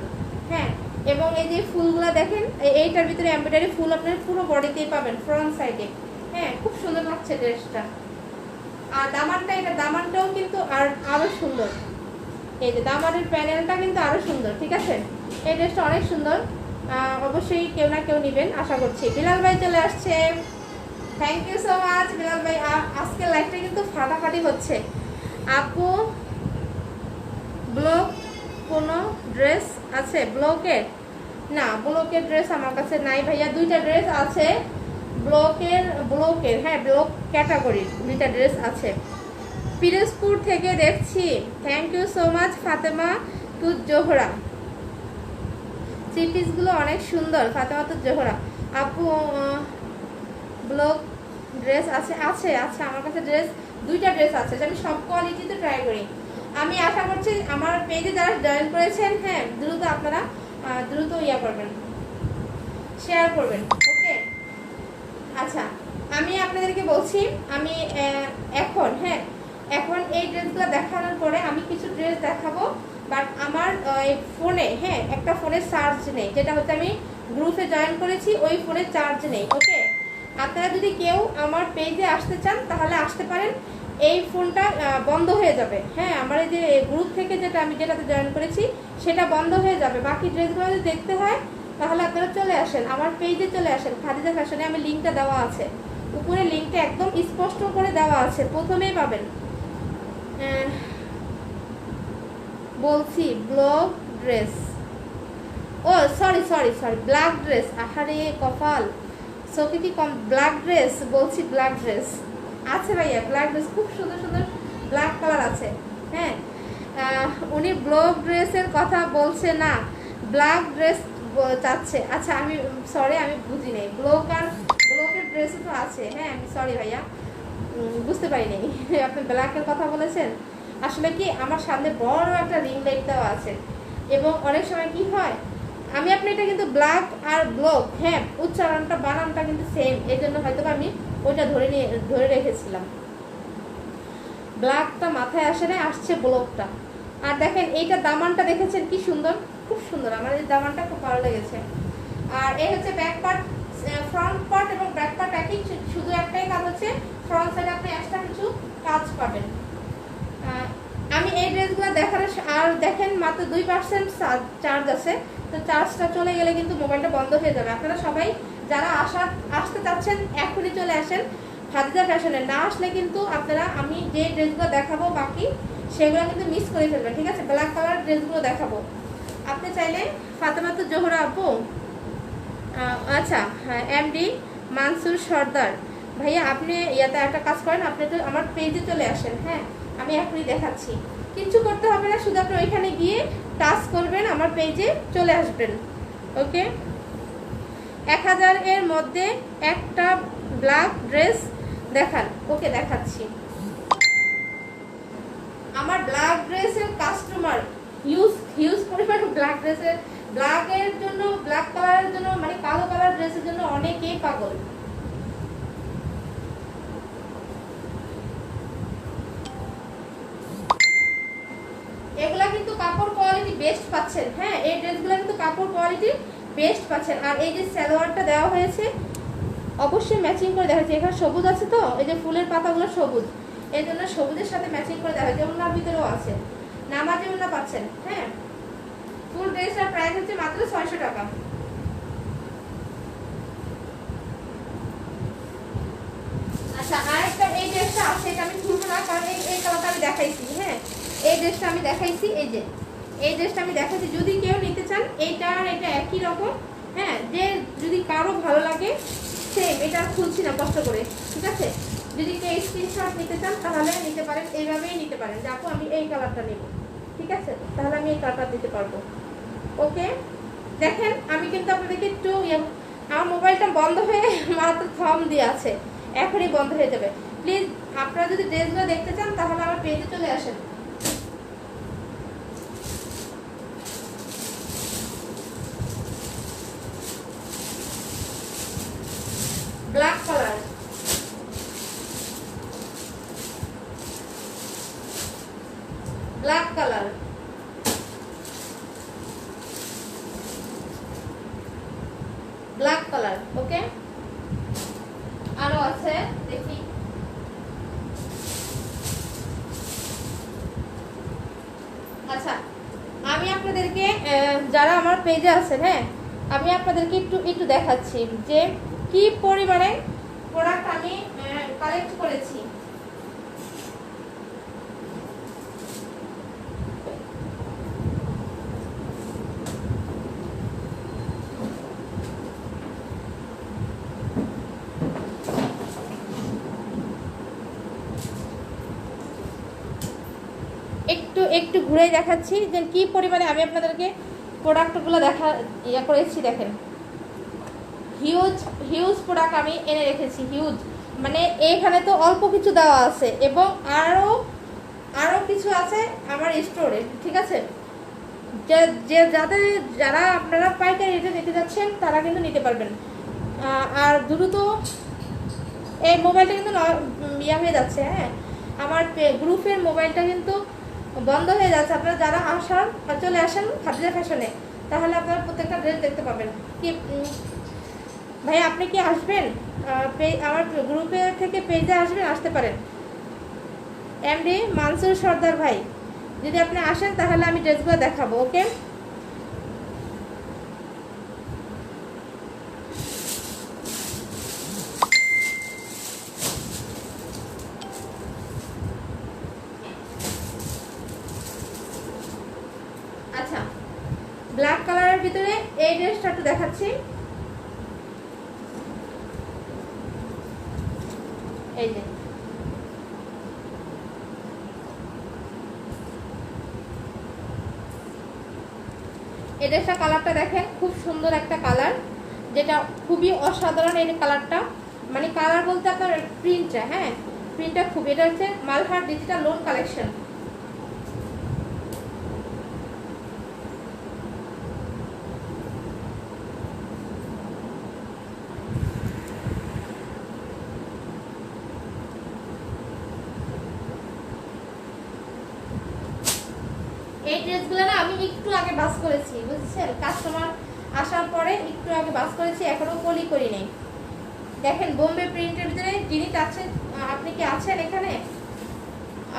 হ্যাঁ। এবং এই যে ফুলগুলো দেখেন, এইটার ভিতরে এমব্রয়ডারি ফুল আপনারা পুরো বডিতেই পাবেন, ফ্রন্ট সাইডে, হ্যাঁ খুব সুন্দর লাগছে ড্রেসটা। আর দামানটা, এটা দামানটাও কিন্তু আরো সুন্দর, এই যে দামানের প্যানেলটা কিন্তু আরো সুন্দর, ঠিক আছে। এই ড্রেসটা অনেক সুন্দর, অবশ্যই কেউ না কেউ নেবেন আশা করছি। বিলাল ভাই চলে আসছে, thank you so much Bilal ভাই। আজকের লাইভটা কিন্তু ফাটাফাটি হচ্ছে। আপু ব্লক কোনো ড্রেস আছে ব্লকের? না, ব্লকের ড্রেস আমার কাছে নাই ভাইয়া, দুইটা ড্রেস আছে ব্লকের, হ্যাঁ ব্লক ক্যাটাগরির দুইটা ড্রেস আছে। পিরোজপুর থেকে দেখছি, thank you so much Fatema Tu Zohra. Three পিসগুলো অনেক সুন্দর ফাতেমা তু জোহরা। আপু ব্লক ড্রেস আছে? আছে আছে আমার কাছে ড্রেস, দুইটা ড্রেস আছে, আমি সব কোয়ালিটিতে ট্রাই করি। আমি আশা করছি আমার পেজে যারা জয়েন করেছেন, হ্যাঁ দ্রুত আপনারা দ্রুত ইয়া করবেন, শেয়ার করবেন, ওকে। আচ্ছা, আমি আপনাদেরকে বলছি, আমি এখন এই ড্রেসগুলো দেখানোর পরে আমি কিছু ড্রেস দেখাবো, বাট আমার ফোনে, হ্যাঁ একটা ফোনের চার্জ নেই, যেটা হচ্ছে আমি গ্রুপে জয়েন করেছি ওই ফোনের চার্জ নেই, ওকে। আপনারা যদি কেউ আমার পেজে আসতে চান তাহলে আসতে পারেন, এই ফোনটা বন্ধ হয়ে যাবে, হ্যাঁ আমার এই যে গ্রুপ থেকে যেটাতে জয়েন করেছি সেটা বন্ধ হয়ে যাবে। বাকি ড্রেসগুলো যদি দেখতে হয় তাহলে আপনারা চলে আসেন আমার পেজে, চলে আসেন খাদিজা ফ্যাশনে, আমি লিঙ্কটা দেওয়া আছে উপরে, লিঙ্কটা একদম স্পষ্ট করে দেওয়া আছে, প্রথমেই পাবেন। বলছি ব্লক ড্রেস, ও সরি ব্ল্যাক ড্রেস, আহারে কপাল, চোখে কি কম, ব্ল্যাক ড্রেস বলছি, ব্ল্যাক ড্রেস আছে ভাইয়া, ব্ল্যাক ড্রেস খুব সুন্দর সুন্দর ব্ল্যাক কালার আছে, হ্যাঁ। উনি ব্লক ড্রেসের কথা বলছে না, ব্ল্যাক ড্রেস চাচ্ছে। আচ্ছা আমি সরি, আমি বুঝি নেই, ব্লকের ড্রেসও তো আছে, হ্যাঁ আমি সরি ভাইয়া, বুঝতে পারিনি আপনি ব্ল্যাকের কথা বলেছেন। আসলে কি আমার সামনে বড় একটা রিং লাইট দেওয়া আছে, এবং অনেক সময় কি হয়, আমি আপনি এটা কিন্তু ব্ল্যাক আর ব্লক, হ্যাঁ উচ্চারণটা বানানটা কিন্তু সেম, এই জন্য হয়তো আমি ওইটা ধরে রেখেছিলাম, ব্ল্যাকটা মাথায় আসে না, আসছে ব্লকটা। আর দেখেন এইটা দামানটা দেখেছেন কি সুন্দর, খুব সুন্দর, আমার এই দামানটা খুব ভালো লেগেছে। আর এই হচ্ছে ব্যাক পার্ট, ফ্রন্ট পার্ট এবং ব্যাক পার্ট একই, শুধু একটাই কাজ হচ্ছে ফ্রন্ট সাইডে আপনি এক্সট্রা কিছু কাজ পাবেন। আমি এই ড্রেসগুলো দেখার, আর দেখেন মাত্র 2% চার্জ আছে, তো চার্জটা চলে গেলে কিন্তু মোবাইলটা বন্ধ হয়ে যাবে। আপনারা সবাই যারা আসতে চাচ্ছেন এখনই চলে আসেন খাদিজা ফ্যাশনে, না আসলে কিন্তু আপনারা আমি যে ড্রেসগুলো দেখাবো বাকি সেগুলো কিন্তু মিস করে ফেলবেন, ঠিক আছে। ব্ল্যাক কালার ড্রেসগুলো দেখাবো, আপনি চাইলে ফাতেমা তু জোহরা আপু, আচ্ছা হ্যাঁ এমডি মানসুর সর্দার ভাইয়া, আপনি ইয়াতে একটা কাজ করেন, আপনি তো আমার পেজে চলে আসেন, হ্যাঁ আমি এখনই দেখাচ্ছি, কিছু করতে হবে না, শুধু আপনি ওইখানে গিয়ে টাচ করবেন, আমার পেজে চলে আসবেন, ওকে। 1000 এর মধ্যে একটা ব্ল্যাক ড্রেস দেখান, ওকে দেখাচ্ছি। আমার ব্ল্যাক ড্রেসের কাস্টমার হিউজ পরিমাণ ব্ল্যাকের জন্য, ব্ল্যাক কালারের জন্য, মানে কালো কালার ড্রেসের জন্য অনেকেই পাগল। এগুলা কিন্তু কাপড় কোয়ালিটি বেস্ট পাচ্ছেন, হ্যাঁ এই ড্রেসগুলো কিন্তু কাপড় কোয়ালিটি বেস্ট পাচ্ছেন। আর এই যে সালোয়ারটা দেওয়া হয়েছে অবশ্যই ম্যাচিং করে দেওয়া হয়েছে, এখানে সবুজ আছে তো, এই যে ফুলের পাতাগুলো সবুজ, এই জন্য সবুজের সাথে ম্যাচিং করে দেওয়া হয়েছে, ওনার ভিতরেও আছে, নামাজে ওনা পাচ্ছেন, হ্যাঁ। ফুল ড্রেসটার প্রাইস হচ্ছে মাত্র 600 টাকা। আচ্ছা আরেকটা এই ড্রেসটা আছে, এটা আমি খুলবো না কারণ এই কালারটা আমি দেখাইছি, হ্যাঁ এই ড্রেসটা আমি দেখাইছি, এই যে এই ড্রেসটা আমি দেখাইছি, যদি কেউ নিতে চান এইটা আর এটা একই রকম, হ্যাঁ যে যদি কারো ভালো লাগে সেম, এটা খুলছি না কষ্ট করে, ঠিক আছে। যদি কেউ স্ক্রিনশট নিতে চান তাহলে নিতে পারেন, এইভাবেই নিতে পারেন যে আপু আমি এই কালারটা নেব, ঠিক আছে, তাহলে আমি এই কালারটা দিতে পারবো। ওকে, দেখেন আমি কিন্তু আপনাদেরকে একটু আমার মোবাইলটা বন্ধ হয়ে মাত্র থম দিয়ে আছে, এখনই বন্ধ হয়ে যাবে। প্লিজ আপনারা যদি ড্রেসগুলো দেখতে চান তাহলে আমার পেজে চলে আসেন। Black colour, black colour, black colour. Okay, আরো আছে দেখি। আচ্ছা, আমি আপনাদেরকে যারা আমার পেজে আছেন, হ্যাঁ আমি আপনাদেরকে একটু দেখাচ্ছি যে কি পরিমাণে প্রোডাক্ট আমি কালেক্ট করেছি। একটু ঘুরে দেখাচ্ছি যে কি পরিমাণে আমি আপনাদেরকে প্রোডাক্টগুলো করেছি। দেখেন হিউজ প্রোডাক্ট আমি এনে রেখেছি, হিউজ, মানে এখানে তো অল্প কিছু দেওয়া আছে এবং আরও কিছু আছে আমার স্টোরে, ঠিক আছে। যারা আপনারা পাইকারি রেটে নিতে যাচ্ছেন তারা কিন্তু নিতে পারবেন। আর দ্রুত এই মোবাইলটা কিন্তু ইয়া হয়ে যাচ্ছে, হ্যাঁ আমার গ্রুপের মোবাইলটা কিন্তু বন্ধ হয়ে যাচ্ছে। আপনারা যারা চলে আসেন খাদিজা ফ্যাশনে, তাহলে আপনারা প্রত্যেকটা ড্রেস দেখতে পাবেন। কি ভাই আপনি কি আসবেন আমার গ্রুপে থেকে পেজে আসবেন? আসতে পারেন। এমডি মানসুর সর্দার ভাই, যদি আপনি আসেন তাহলে আমি ড্রেসগুলো দেখাবো। ওকে, আচ্ছা ব্ল্যাক কালারের ভিতরে এই ড্রেসটা একটু দেখাচ্ছি। এই যে এই ড্রেসটা কালারটা দেখেন, খুব সুন্দর একটা কালার, যেটা খুবই অসাধারণ। এই কালারটা মানে কালার বলতে আপনার প্রিন্টটা, হ্যাঁ প্রিন্টটা খুব, এটা হচ্ছে মালহার ডিজিটাল লোন কালেকশন। এই ড্রেসগুলো না আমি একটু আগে বাস করেছি, বুঝছেন, কাস্টমার আসার পরে একটু আগে বাস করেছি, এখনো পলি করি নেই। দেখেন বোম্বে প্রিন্টের ভিতরে যিনি আছেন, আপনি কি আছেন এখানে?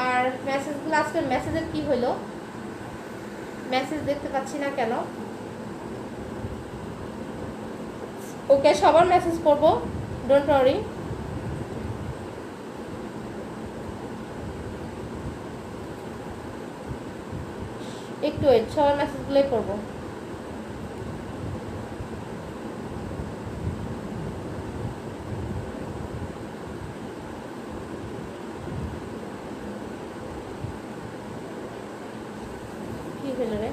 আর মেসেজগুলো আজকে মেসেজের কি হলো, মেসেজ দেখতে পাচ্ছি না কেন। ওকে, সবার মেসেজ করব, ডোন্ট ওয়ারি। একটু ওয়েট, সবার মেসেজগুলোই করবো। কি হলো রে?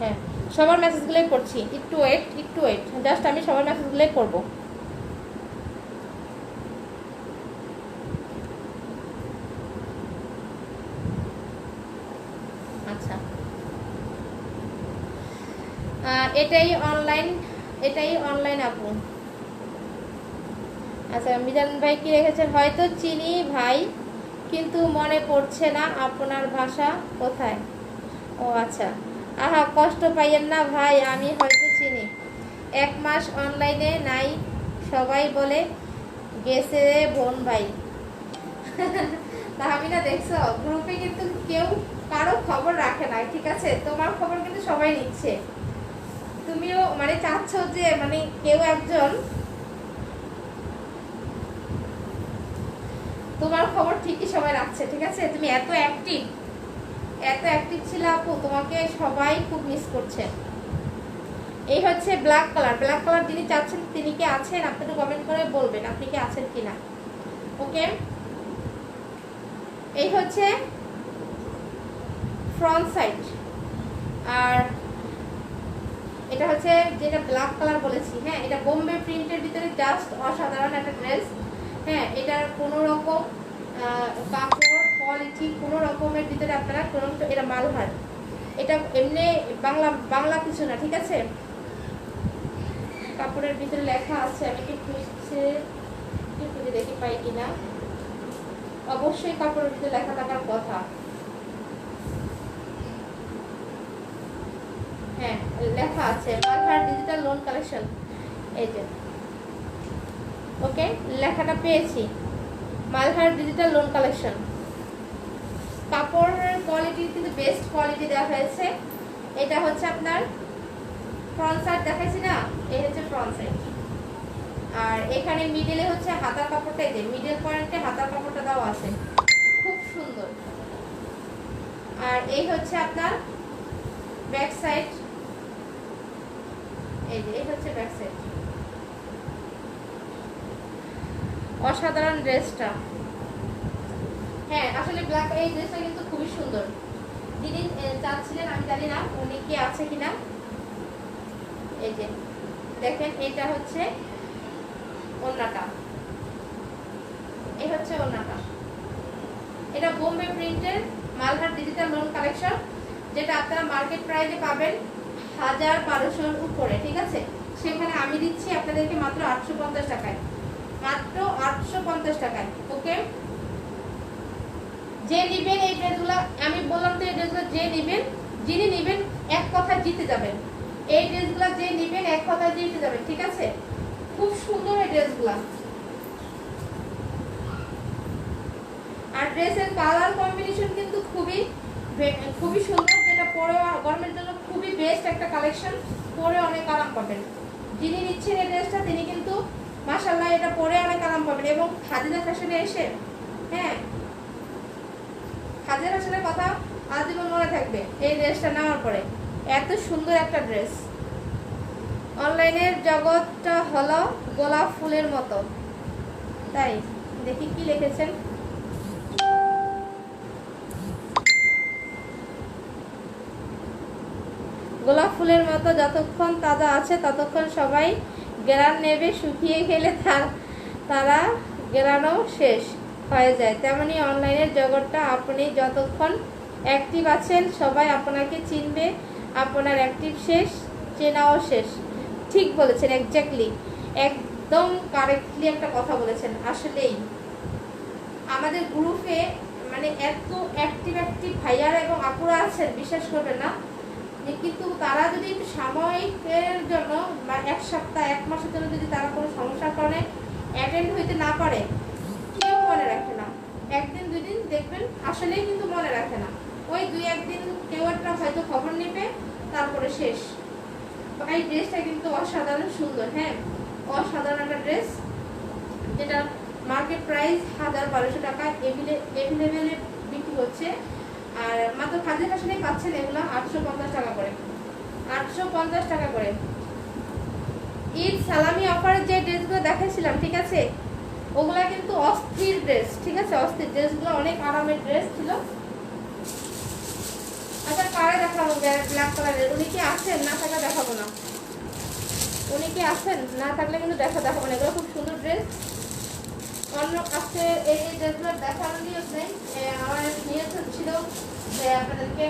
হ্যাঁ সবার মেসেজগুলোই করছি, একটু ওয়েট, জাস্ট আমি সবার মেসেজগুলোই করবো। আচ্ছা এটাই অনলাইন আপু। আচ্ছা মিজান ভাই কি রেখেছেন, হয়তো চিনি ভাই কিন্তু মনে পড়ছে না আপনার ভাষা কোথায়। ও আচ্ছা, আহা কষ্ট পাইয়েন না ভাই, আমি হয়তো চিনি। 1 মাস অনলাইনে নাই, সবাই বলে গেছে রে বোন ভাই। তাহমিনা দেখছো গ্রুপে কিন্তু কেউ কারো খবর রাখে না, ঠিক আছে, তোমার খবর কিন্তু সবাই নিচ্ছে। তুমিও মানে চাচ্ছ যে মানে কেউ একজন তোমার খবর ঠিকই সবাই রাখছে, ঠিক আছে? তুমি এত অ্যাক্টিভ, এত অ্যাক্টিভ ছিল আপু, তোমাকে সবাই খুব মিস করছে। এই হচ্ছে ব্ল্যাক কালার। ব্ল্যাক কালার যিনি চাচ্ছেন তিনি কি আছেন? আপনি একটু কমেন্ট করে বলবেন আপনি কি আছেন কিনা। ওকে, এই হচ্ছে ফ্রন্ট সাইড। আর এটা হচ্ছে যেটা ব্ল্যাক কালার বলেছি, হ্যাঁ, এটা বোম্বে প্রিন্টের ভিতরে জাস্ট অসাধারণ একটা ড্রেস। হ্যাঁ, এটার কোনো রকম কাপড় কোয়ালিটি কোনো রকমের ভিতরে আপনারা কোনো, এটা মালহার, এটা এমনি বাংলা বাংলা কিছু না, ঠিক আছে? কাপড়ের ভিতরে লেখা আছে, আমি কি খুঁজে দেখি পাই কিনা। অবশ্যই কাপড়ের ভিতরে লেখা থাকার কথা। হ্যাঁ, লেখা আছে মালহার ডিজিটাল লোন কালেকশন, এই যে। ওকে, লেখাটা পেয়েছি, মালহার ডিজিটাল লোন কালেকশন। কাপড়ের কোয়ালিটি কিন্তু বেস্ট কোয়ালিটি দেওয়া হয়েছে। এটা হচ্ছে আপনার ফ্রন্ট সাইড দেখাইছি না, এই হচ্ছে ফ্রন্ট সাইড। আর এখানে মিডলে হচ্ছে হাতার কাপড়টা, এই যে মিডল পয়েন্টে হাতার কাপড়টা দেওয়া আছে, খুব সুন্দর। আর এই হচ্ছে আপনার ব্যাক সাইড, এই যে এই হচ্ছে ব্যাক সাইড। অসাধারণ ড্রেসটা। হ্যাঁ, আসলে ব্ল্যাক এই ড্রেসটা কিন্তু খুবই সুন্দর। যিনি চাচ্ছিলেন আমি জানি না উনি কি আছে কিনা। এই যে দেখেন, এটা হচ্ছে ওড়নাটা, এই হচ্ছে ওড়নাটা। এটা বোম্বে প্রিন্টের মালহার ডিজিটাল লোন কালেকশন, যেটা আপনারা মার্কেট প্রাইসে পাবেন 1200-র উপরে, ঠিক আছে? সেখানে আমি দিচ্ছি আপনাদেরকে মাত্র 850 টাকায়, মাত্র 850 টাকায়। ওকে, যে নিবেন এই ড্রেসগুলো, আমি বললাম তো এই ড্রেসগুলো যে নিবেন, যিনি নিবেন এক কথা জিতে যাবেন। এই ড্রেসগুলো যে নিবেন এক কথা জিতে যাবেন, ঠিক আছে? খুব সুন্দর এই ড্রেসগুলো। আর ড্রেসের কালার কম্বিনেশন কিন্তু খুবই খুবই সুন্দর, যেটা পরে গরমের জন্য খুবই বেস্ট একটা কালেকশন, পরে অনেক আরাম পাবেন। যিনি নিচ্ছেন এই ড্রেসটা তিনি কিন্তু মাশাআল্লাহ এটা পরে অনেক আরাম পাবেন। এবং খাদিজা ফ্যাশনে এসে, হ্যাঁ, খাদিজা ফ্যাশনের কথা আজীবন মনে থাকবে এই ড্রেসটা নেওয়ার পরে। এত সুন্দর একটা ড্রেস। অনলাইনের জগৎটা হলো গোলাপ ফুলের মতো, তাই দেখি কি লিখেছেন। গোলাপ ফুলের মতো যতক্ষণ তাজা আছে ততক্ষণ সবাই গ্রান নেবে, শুকিয়ে গেলে তারা গ্রানও শেষ হয়ে যায়। তেমনি অনলাইনের জগৎটা আপনি যতক্ষণ অ্যাক্টিভ আছেন সবাই আপনাকে চিনবে, আপনার অ্যাক্টিভ শেষ চেনাও শেষ। ঠিক বলেছেন, এক্স্যাক্টলি, একদম কারেক্টলি একটা কথা বলেছেন। আসলেই আমাদের গ্রুপে মানে এত অ্যাক্টিভ ভাইয়ারা এবং আপুরা আছেন, বিশ্বাস করবেন না। কিন্তু তারা যদি একটু সাময়িকের জন্য বা এক সপ্তাহ এক মাসের জন্য যদি তারা কোনো সমস্যার কারণে অ্যাটেন্ড হইতে না পারে, কেউ মনে রাখে না। একদিন দুদিন দেখবেন আসলেই কিন্তু মনে রাখে না। ওই 2-1 দিন কেউ একটা হয়তো খবর নেবে, তারপরে শেষ। এই ড্রেসটা কিন্তু অসাধারণ সুন্দর। হ্যাঁ, অসাধারণ একটা ড্রেস, যেটা মার্কেট প্রাইস 1200 টাকা এভেলেবেলে বিক্রি হচ্ছে। আর মাত্র খাদিজা ফ্যাশনে পাচ্ছেন এগুলো 850 টাকা করে, 850 টাকা করে। ঈদ সালামি অফারের যে ড্রেসগুলো দেখাইছিলাম, ঠিক আছে, ওগুলা কিন্তু অস্থির ড্রেস, ঠিক আছে, অস্থির ড্রেসগুলো, অনেক আরামের ড্রেস ছিল। আচ্ছা, কারে দেখাবো ব্ল্যাক কালারের? উনি কি আছেন? না থাকলে দেখাবো না। উনি কি আছেন? না থাকলে কিন্তু দেখাবো না। এগুলো খুব সুন্দর ড্রেস। অন্য আজকে এই ড্রেসগুলো দেখার নিয়ত নেই, আমার নিয়ত ছিল যে আপনাদেরকে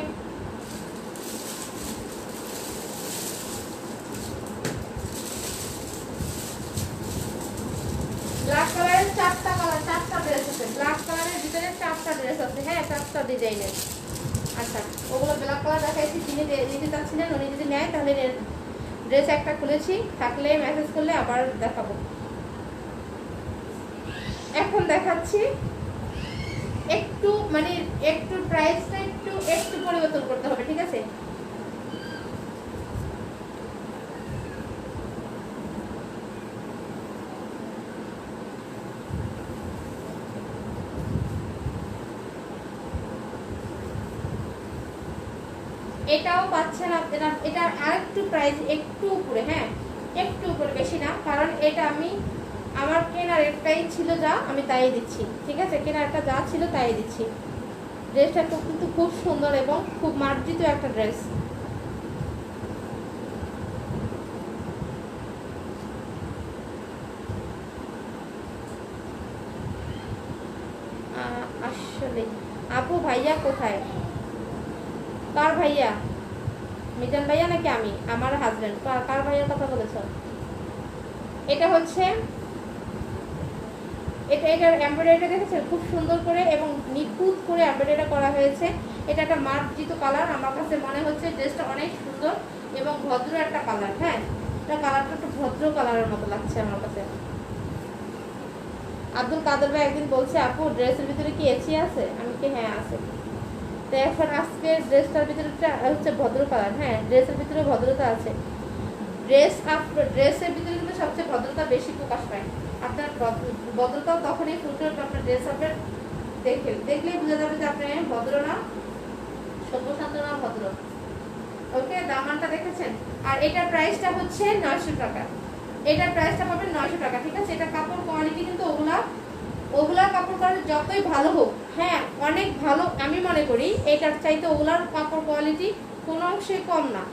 ব্ল্যাক কালারের 4টা ড্রেস আছে। ব্ল্যাক কালারের ভিতরে 4টা ড্রেস আছে, হ্যাঁ, 4টা ডিজাইনের। আচ্ছা, ওগুলো ব্ল্যাক কালার দেখাইছি, যিনি নিতে চাচ্ছিলেন উনি যদি নেয় তাহলে ড্রেস একটা খুলেছি, থাকলে মেসেজ করলে আবার দেখাবো। এখন দেখাচ্ছি একটু মানে একটু প্রাইসটা একটু পরিবর্তন করতে হবে, ঠিক আছে? এটাও পাচ্ছেন আপনারা। এটা আরেকটু প্রাইস একটু উপরে, হ্যাঁ একটু উপরে, বেশি না, কারণ এটা আমি আমার কেনার একটাই ছিল যা আমি তাই দিচ্ছি, ঠিক আছে, কেনার একটা যা ছিল তাই দিচ্ছি। ড্রেসটা কিন্তু খুব সুন্দর এবং খুব মার্জিত একটা ড্রেস। আসলে আপু ভাইয়া কোথায়? কার ভাইয়া? মিজান ভাইয়া নাকি আমি? আমার হাজবেন্ড। কার ভাইয়ার কথা বলেছ? এটা হচ্ছে এটার এমব্রয়ডারিটা দেখেছেন খুব সুন্দর করে এবং নিখুঁত করে এমব্রয়ডারিটা করা হয়েছে। এটা একটা মার্জিত কালার, আমার কাছে মনে হচ্ছে ড্রেসটা অনেক সুন্দর এবং ভদ্র একটা কালার। হ্যাঁ, এটা কালারটা একটু ভদ্র কালারের মতো লাগছে আমার কাছে। আব্দুল কাদের ভাই একদিন বলছে আপু ড্রেসের ভিতরে কি এসি আছে? আমি কি হ্যাঁ আছে। তো এখন আজকে ড্রেসটার ভিতরে হচ্ছে ভদ্র কালার। হ্যাঁ, ড্রেসের ভিতরে ভদ্রতা আছে। ড্রেসের ভিতরে কিন্তু সবচেয়ে ভদ্রতা বেশি প্রকাশ পায়। আপনার ভদ্রতাও তখনই ফুটে উঠবে আপনার ড্রেস আপের দেখলেই বোঝা যাবে যে আপনি ভদ্র না, সভ্যশান্ত না, ভদ্র। ওকে, দামানটা দেখেছেন? আর এটার প্রাইসটা হচ্ছে 900 টাকা। এটার প্রাইসটা পাবেন 900 টাকা, ঠিক আছে। এটা কাপড় কোয়ালিটি কিন্তু ওগুলার কাপড় কোয়ালিটি যতই ভালো হোক, হ্যাঁ অনেক ভালো, আমি মনে করি এটার চাইতে ওগুলার কাপড় কোয়ালিটি কোনো অংশে কম না।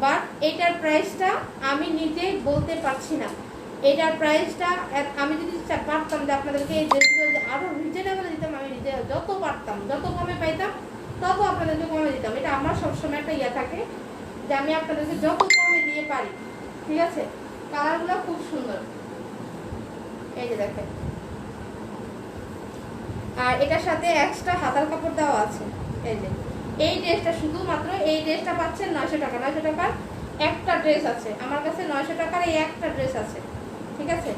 বাট এটার প্রাইসটা আমি নিজে বলতে পারছি না। এটার প্রাইসটা আমি যদি পারতাম যে আপনাদেরকে এই ড্রেসগুলো আরও রিজনেবল দিতাম, আমি যত পারতাম, যত কমে পাইতাম তত আপনাদেরকে কমে দিতাম। এটা আমার সবসময় একটা ইয়ে থাকে যে আমি আপনাদেরকে যত কমে দিয়ে পারি, ঠিক আছে। কালারগুলো খুব সুন্দর, এই যে দেখেন। আর এটার সাথে এক্সট্রা হাতার কাপড় দেওয়া আছে। এই যে এই ড্রেসটা, শুধুমাত্র এই ড্রেসটা পাচ্ছেন 900 টাকা। 900 টাকার একটা ড্রেস আছে আমার কাছে, 900 টাকার এই একটা ড্রেস আছে, ঠিক আছে।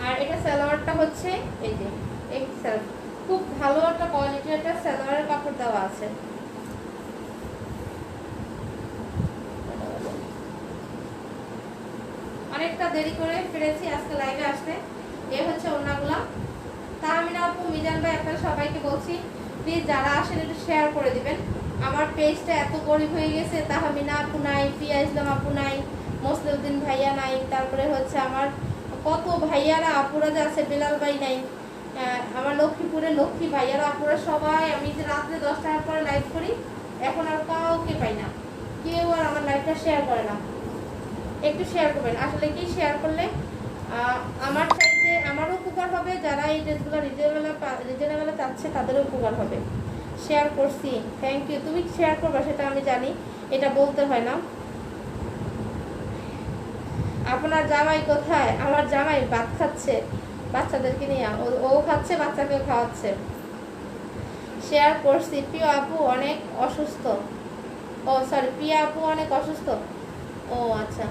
আর এটা সালোয়ারটা হচ্ছে এই যে এই খুব ভালো একটা কোয়ালিটির একটা সালোয়ারের কাপড় দেওয়া আছে। অনেকটা দেরি করে ফিরেছি আজকে লাইভে আসতে। এ হচ্ছে ওনাগুলা। তাহমিনা আপু, মিজান ভাই, আপনারা সবাইকে বলছি প্লিজ যারা আসেন একটু শেয়ার করে দিবেন। আমার পেজটা এত গরিব হয়ে গেছে, তাহমিনা আপু নাই, পিয়া ইসলাম আপু নাই, মোসলেউদ্দিন ভাইয়া নাই, তারপরে হচ্ছে আমার কত ভাইয়ারা আপুরা যে আছে, বেলাল ভাই নাই, আমার লক্ষ্মীপুরের লক্ষ্মী ভাইয়ারা আপুরা সবাই, আমি যে রাত্রে 10টার পরে লাইভ করি এখন আর কাউকে পাই না, কেউ আর আমার লাইভটা শেয়ার করে না। একটু শেয়ার করবেন, আসলে কি শেয়ার করলে আমার চাইতে আমারও উপকার হবে, যারা এই ড্রেসগুলো রিজনেবলে চাচ্ছে তাদেরও উপকার হবে। শেয়ার করছি, থ্যাংক ইউ। তুমি শেয়ার করবে সেটা আমি জানি, এটা বলতে হয় না। আপনার জামাই কোথায়? আমার জামাই ভাত খাচ্ছে বাচ্চাদেরকে নিয়ে, ও খাচ্ছে, বাচ্চাকেও খাওয়াচ্ছে। শেয়ার করছি। প্রিয় আপু অনেক অসুস্থ। ও সরি, প্রিয়া আপু অনেক অসুস্থ। ও আচ্ছা,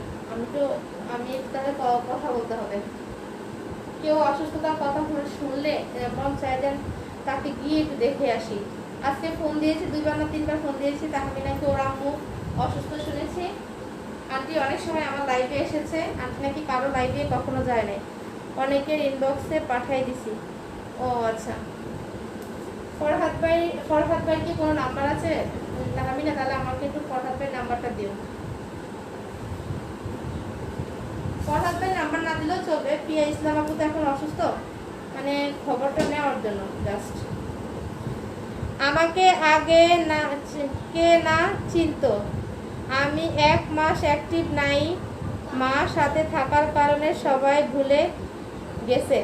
আমি তাহলে কথা বলতে হবে। কেউ অসুস্থতার কথা শুনলে মন চায় যেন তাকে গিয়ে একটু দেখে আসি। আজকে ফোন দিয়েছি 2বার না 3বার ফোন দিয়েছি, তাহলে নাকি ওর আম্মু অসুস্থ শুনেছি। আন্টি অনেক সময় আমার লাইভে এসেছে, আন্টি নাকি কারো লাইভে কখনো যায় নাই, অনেকের ইনবক্সে পাঠাই দিছি। ও আচ্ছা, ফরহাদ ভাই কি কোনো নাম্বার আছে? আমি না, তাহলে আমাকে একটু ফরহাদ ভাইয়ের নাম্বারটা দিও। ফরহাদ ভাই নাম্বার না দিলেও চলবে, পিয়া ইসলাম আপু তো এখন অসুস্থ, মানে খবরটা নেওয়ার জন্য জাস্ট। আমাকে আগে না কে না চিনতো, আমি 1 মাস অ্যাক্টিভ নাই, মা সাথে থাকার কারণে সবাই ভুলে গেছে।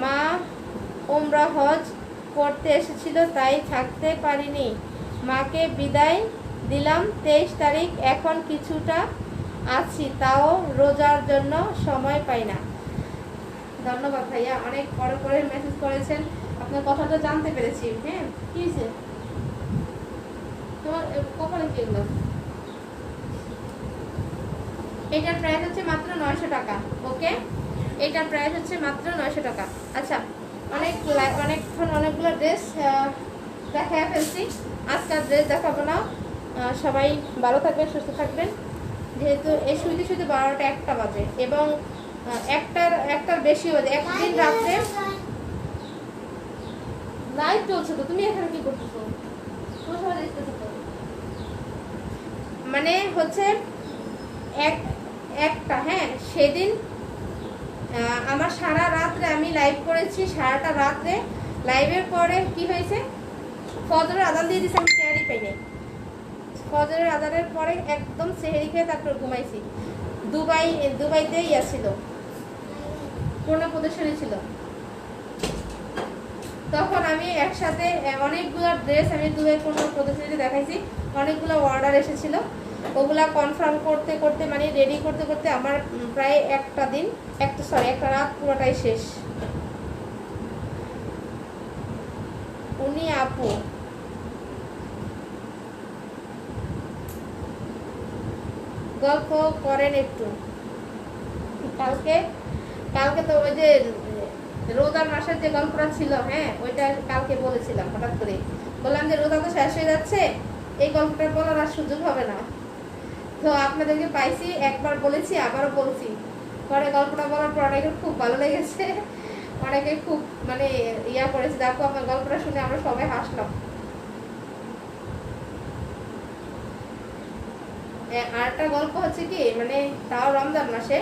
মা ওমরা হজ করতে এসেছিল তাই থাকতে পারিনি, মাকে বিদায় দিলাম 23 তারিখ, এখন কিছুটা আছি, তাও রোজার জন্য সময় পাই না। ধন্যবাদ ভাইয়া, অনেক বড় করে মেসেজ করেছেন, আপনার কথাটা জানতে পেরেছি। হ্যাঁ, কি হয়েছে তোমার কপালে? কি হলো? এটার প্রাইস হচ্ছে মাত্র 900 টাকা। ওকে, এটার প্রাইস হচ্ছে মাত্র 900 টাকা। আচ্ছা, অনেকক্ষণ অনেকগুলো ড্রেস দেখায় ফেলছি, আজকাল ড্রেস দেখাবো না। সবাই ভালো থাকবেন, সুস্থ থাকবেন। যেহেতু এই শুইতে শুইতে 12টা 1টা বাজে এবং একটার বেশি বাজে। একদিন রাত্রে লাইট চলছে তো, তুমি এখানে কি করতেছো? মানে হচ্ছে একটা, হ্যাঁ সেদিন আমার সারা রাত্রে আমি লাইভ করেছি, সারাটা রাত্রে লাইভের পরে কি হয়েছে, ফজরের আজান দিয়ে দিয়েছে, আমি সেহারি পাই নাই। ফজরের আজানের পরে একদম সেহারি খেয়ে তারপর ঘুমাইছি। দুবাইতে ইয়া ছিল, পূর্ণ প্রদর্শনী ছিল। তখন আমি একসাথে অনেকগুলো ড্রেস আমি দুবাই পূর্ণ প্রদর্শনীতে দেখাইছি, অনেকগুলো অর্ডার এসেছিল। ওগুলা কনফার্ম করতে করতে মানে রেডি করতে করতে আমার প্রায় একটা রাত পুরোটাই শেষ। উনি আপু গল্প করেন একটু। কালকে তো ওই যে রোজার মাসের যে গল্পটা ছিল, হ্যাঁ ওইটা কালকে বলেছিলাম। হঠাৎ করে বললাম যে রোজা তো শেষ হয়ে যাচ্ছে, এই গল্পটা বলার আর সুযোগ হবে না। তো আপনাদেরকে পাইছি, একবার বলেছি আবারও বলছি। পরে গল্পটা বলার পর অনেকের খুব ভালো লেগেছে, অনেকে খুব মানে ইয়া করেছে। দেখো আমার গল্পটা শুনে আমরা সবাই হাসলাম। আরেকটা গল্প হচ্ছে কি, মানে তাও রমজান মাসে,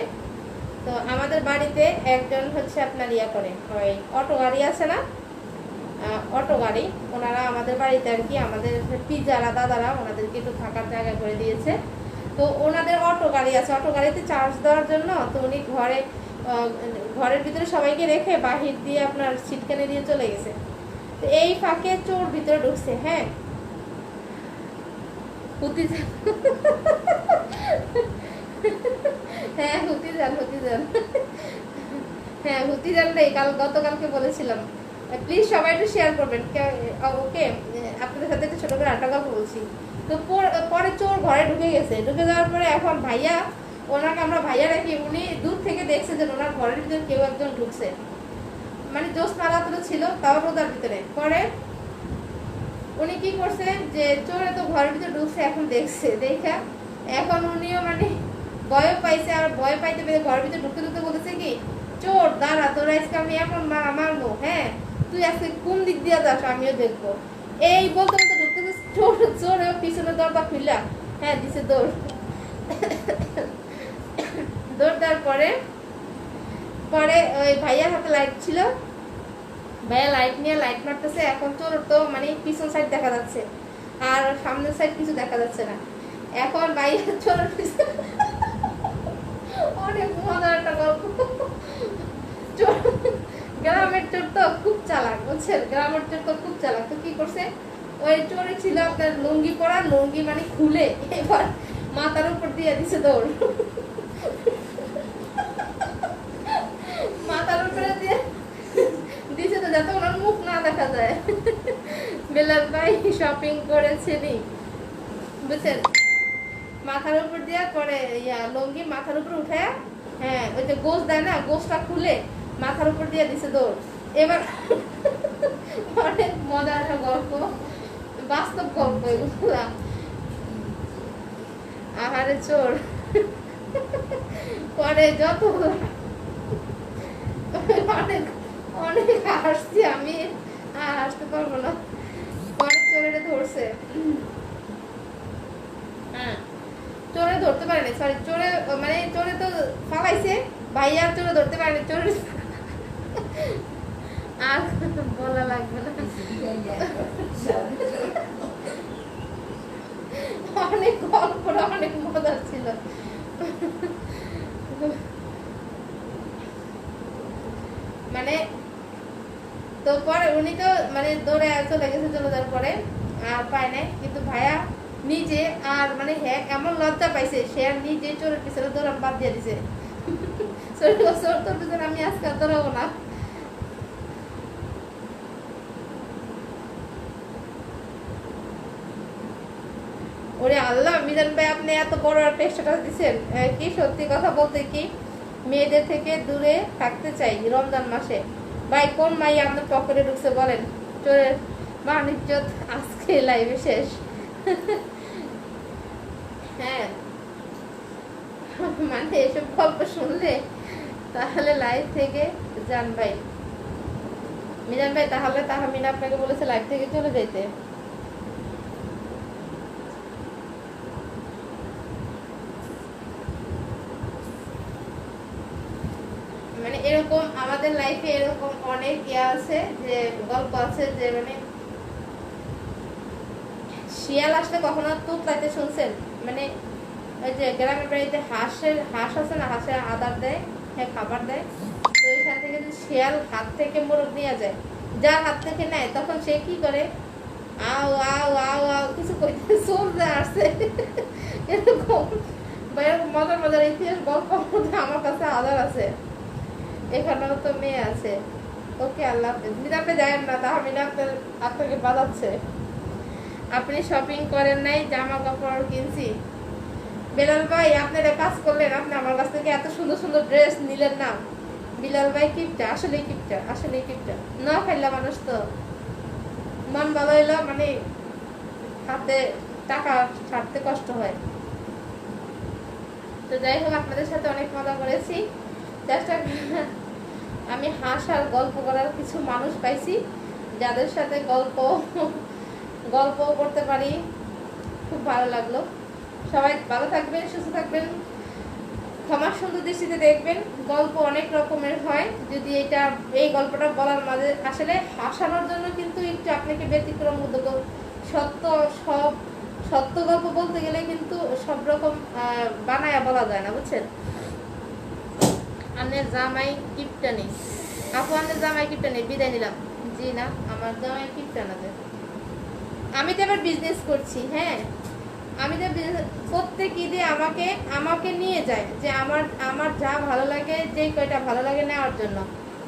তো আমাদের বাড়িতে একজন হচ্ছে আপনার ইয়া করে, ওই অটো গাড়ি আছে না, অটো গাড়ি, ওনারা আমাদের বাড়িতে আর কি আমাদের পিজারা দাদারা ওনাদেরকে একটু থাকার জায়গা করে দিয়েছে। তো ওনাদের অটো গাড়ি আছে, অটো গাড়িতে চার্জ দেওয়ার জন্য তো উনি ঘরের ভিতরে সবাইকে রেখে বাহির দিয়ে আপনার ছিটকানি দিয়ে চলে গেছে। তো এই ফাঁকে চোর ভিতরে ঢুকছে। হ্যাঁ হ্যাঁ হুতিজানটাই গতকালকে বলেছিলাম। প্লিজ সবাই একটু শেয়ার করবেন। ওকে, আপনাদের সাথে একটা ছোট করে আরেকটা গল্প বলছি। তো পরে চোর ঘরে ঢুকে গেছে, ঢুকে যাওয়ার পরে এখন ভাইয়া, ওনাকে আমরা ভাইয়া রাখি, উনি দূর থেকে দেখছে যে ওনার ঘরের ভিতরে কেউ একজন ঢুকছে, মানে জ্যোৎস্না রাত্রে ছিল, তাও রোজার ভিতরে। পরে উনি কি করছে যে চোর তো ঘরের ভিতরে ঢুকছে, এখন দেখছে দেখা এখন উনিও মানে ভয় পাইছে, আর ভয় পাইতে পেরে ঘরের ভিতরে ঢুকতে ঢুকতে বলেছে কি, চোর দাঁড়া, তোর আজকে আমি এমন মারবো, হ্যাঁ তুই আজকে কোন দিক দিয়ে যাস আমিও দেখবো। এই বলতে বলতে ঢুকতে চোর চোরেও পিছনে দরজা খুললা, হ্যাঁ দিছে দৌড়। দৌড় দেওয়ার পরে ওই ভাইয়ার হাতে লাইট ছিল, ভাইয়া লাইট নিয়ে লাইট মারতেছে। এখন চোর তো মানে পিছন সাইড দেখা যাচ্ছে আর সামনের সাইড কিছু দেখা যাচ্ছে না। এখন ভাইয়া চোর অনেক মজার একটা গল্প। গ্রামের চোর তো খুব চালাক, বুঝছেন, গ্রামের চোর তো খুব চালাক। তো কি করছে, ওই চোরে ছিল আপনার লুঙ্গি পরা, লুঙ্গি মানে খুলে এবার মাথার উপর দিয়ে দিছে দৌড়। মাথার উপরে দিয়ে দিছে তো যাতে ওনার মুখ না দেখা যায়। বেলাল ভাই শপিং করেছেনি, বুঝছেন, মাথার উপর দিয়ে করে লুঙ্গি মাথার উপর উঠে, হ্যাঁ ওই যে গোস দেয় না, গোসটা খুলে মাথার উপর দিয়ে দিছে দৌড়। এবার অনেক মজার একটা গল্প, বাস্তব গল্প এগুলা। আহারে চোর। পরে যত অনেক অনেক হাসছি আমি, আর হাসতে পারবো না। পরে চোরেরা ধরছে, হ্যাঁ চোরে ধরতে পারেনি, সরি চোরে মানে চোরে তো ফালাইছে, ভাইয়া চোরে ধরতে পারেনি। চোরে আর বলা লাগবে না, অনেক গল্প অনেক মজার ছিল। মানে তো পরে উনি তো মানে দৌড়ে চলে গেছে, চলে যাওয়ার পরে আর পায় নাই। কিন্তু ভাইয়া নিজে আর মানে হ্যাঁ এমন লজ্জা পাইছে, সে আর নিজে চোরের পিছনে দৌড়ান বাদ দিয়ে দিছে। চোর তোর পিছনে আমি আজকে দৌড়াবো না। ওরে আল্লাহ, মিজান ভাই আপনি এত বড় একটা স্ট্যাটাস দিচ্ছেন কি, সত্যি কথা বলতে কি মেয়েদের থেকে দূরে থাকতে চাই রমজান মাসে। ভাই কোন মাই আপনার পকেটে ঢুকছে বলেন, চোরের বাণিজ্য আজকে লাইভে শেষ। হ্যাঁ মানে এসব গল্প শুনলে তাহলে লাইভ থেকে যান ভাই। মিজান ভাই তাহলে তাহমিনা আপনাকে বলেছে লাইভ থেকে চলে যেতে। মানে এরকম আমাদের লাইফে এরকম অনেক ইয়ে আছে যে গল্প আছে যে মানে শিয়াল আসলে কখনো তুতলাইতে শুনছেন? মানে ওই যে গ্রামের বাড়িতে হাঁস আছে না, হাঁসের আদার দেয়, হ্যাঁ খাবার দেয়, তো ওইখান থেকে যদি শিয়াল হাত থেকে মোরগ নিয়ে যায়, যার হাত থেকে নেয় তখন সে কি করে, আও আও আও আও কিছু কইতে চলতে আসছে এরকম মজার মজার ইতিহাস গল্প আমার কাছে আদার আছে। এখানেও তো মেয়ে আছে। ওকে আল্লাহ হাফেজ। আপনি যাবেন না, তাহমিনা আপনাকে বাজাচ্ছে। আপনি শপিং করেন নাই, জামা কাপড় কিনছি। বিলাল ভাই আপনারা কাজ করলেন, আপনি আমার কাছ থেকে এত সুন্দর সুন্দর ড্রেস নিলেন না। বিলাল ভাই কিপটা, আসলে কিপটা, আসলে কিপটা। না খাইলা মানুষ তো মন ভালো হইলো, মানে হাতে টাকা ছাড়তে কষ্ট হয়। তো যাই হোক, আপনাদের সাথে অনেক মজা করেছি। চেষ্টা আমি হাসার গল্প করার কিছু মানুষ পাইছি যাদের সাথে গল্প করতে পারি, খুব ভালো লাগলো। সবাই ভালো থাকবেন, সুস্থ থাকবেন, ক্ষমা সুন্দর দৃষ্টিতে দেখবেন। গল্প অনেক রকমের হয়, যদি এই গল্পটা বলার মাঝে আসলে হাসানোর জন্য কিন্তু একটু আপনাকে ব্যতিক্রম উদ্যোগ, সত্য গল্প বলতে গেলে কিন্তু সব রকম বানায়া বলা যায় না, বুঝছেন। আনের জামাই কিপটা নেই আপু, আনের জামাই কিপটা নেই, বিদায় নিলাম। জি না, আমার জামাই কিপটা না। আমি তো এবার বিজনেস করছি, হ্যাঁ আমি তো প্রত্যেক ঈদে আমাকে নিয়ে যায় যে আমার যা ভালো লাগে, যেই কয়টা ভালো লাগে নেওয়ার জন্য,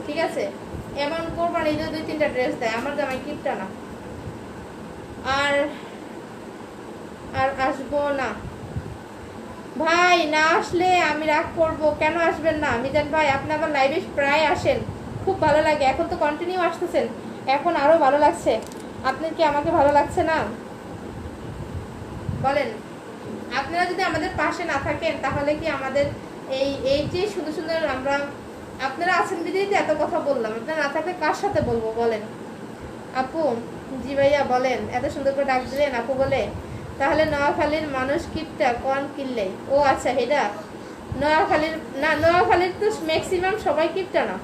ঠিক আছে। এমন কোরবানি ঈদে 2-3টা ড্রেস দেয়, আমার জামাই কিপটা না। আর আসবো না ভাই, না আসলে আমি রাগ করবো। কেন আসবেন না মিজান ভাই? আপনি আমার লাইভে প্রায় আসেন, খুব ভালো লাগে। এখন তো কন্টিনিউ আসতেছেন, এখন আরো ভালো লাগছে। আপনার কি আমাকে ভালো লাগছে না বলেন? আপনারা যদি আমাদের পাশে না থাকেন তাহলে কি আমাদের এই যে সুন্দর সুন্দর আমরা, আপনারা আছেন বিদিত এত কথা বললাম, আপনারা না থাকলে কার সাথে বলবো বলেন? আপু জি ভাইয়া বলেন, এত সুন্দর করে ডাক দিলেন আপু বলে। তাহলে নোয়াখালীর মানুষ কিপটা কন কিনলে? ও আচ্ছা, এটা নোয়াখালীর না, নোয়াখালীর তো ম্যাক্সিমাম সবাই কিপটা না।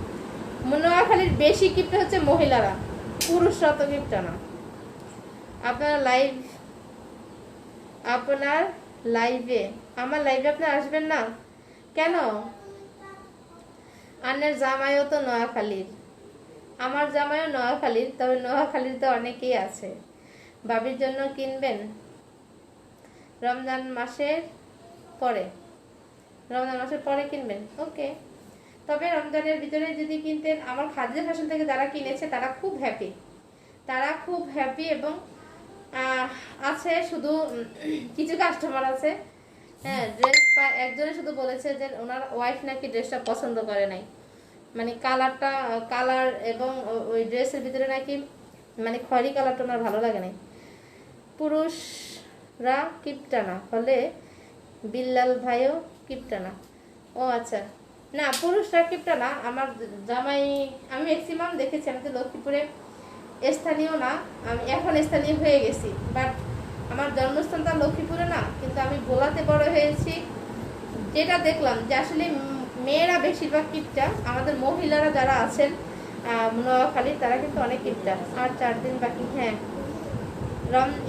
নোয়াখালীর বেশি কিপটা হচ্ছে মহিলারা, পুরুষরা তো কিপটা না। আপনার লাইভে আমার লাইভে আপনি আসবেন না কেন? আন্নের জামাইও তো নোয়াখালীর, আমার জামাইও নোয়াখালীর, তবে নোয়াখালীর তো অনেকেই আছে। ভাবির জন্য কিনবেন রমজান মাসের পরে কিনবেন, ওকে। তবে রমজানের ভিতরে যদি কিনতেন, আমার খাদিজা ফ্যাশন থেকে যারা কিনেছে তারা খুব হ্যাপি, এবং আছে শুধু কিছু কাস্টমার আছে, হ্যাঁ ড্রেস একজনে শুধু বলেছে যে ওনার ওয়াইফ নাকি ড্রেসটা পছন্দ করে নাই, মানে কালার এবং ওই ড্রেসের ভিতরে নাকি মানে খয়েরি কালারটা ওনার ভালো লাগে নাই। পুরুষরা কিপটানা হলে বিল্লাল ভাইও কিপটানা। ও আচ্ছা, না পুরুষরা কিপটানা। আমার জামাই আমি ম্যাক্সিমাম দেখেছি, আমি তো লক্ষ্মীপুরে স্থানীয় না, আমি এখন স্থানীয় হয়ে গেছি, বাট আমার জন্মস্থান তো লক্ষ্মীপুরে না, কিন্তু আমি ভোলাতে বড় হয়েছি। যেটা দেখলাম যে আসলে মেয়েরা বেশিরভাগ কিপটা, আমাদের মহিলারা যারা আছেন নোয়াখালী তারা কিন্তু অনেক কিপটা। আর 4 দিন বাকি, হ্যাঁ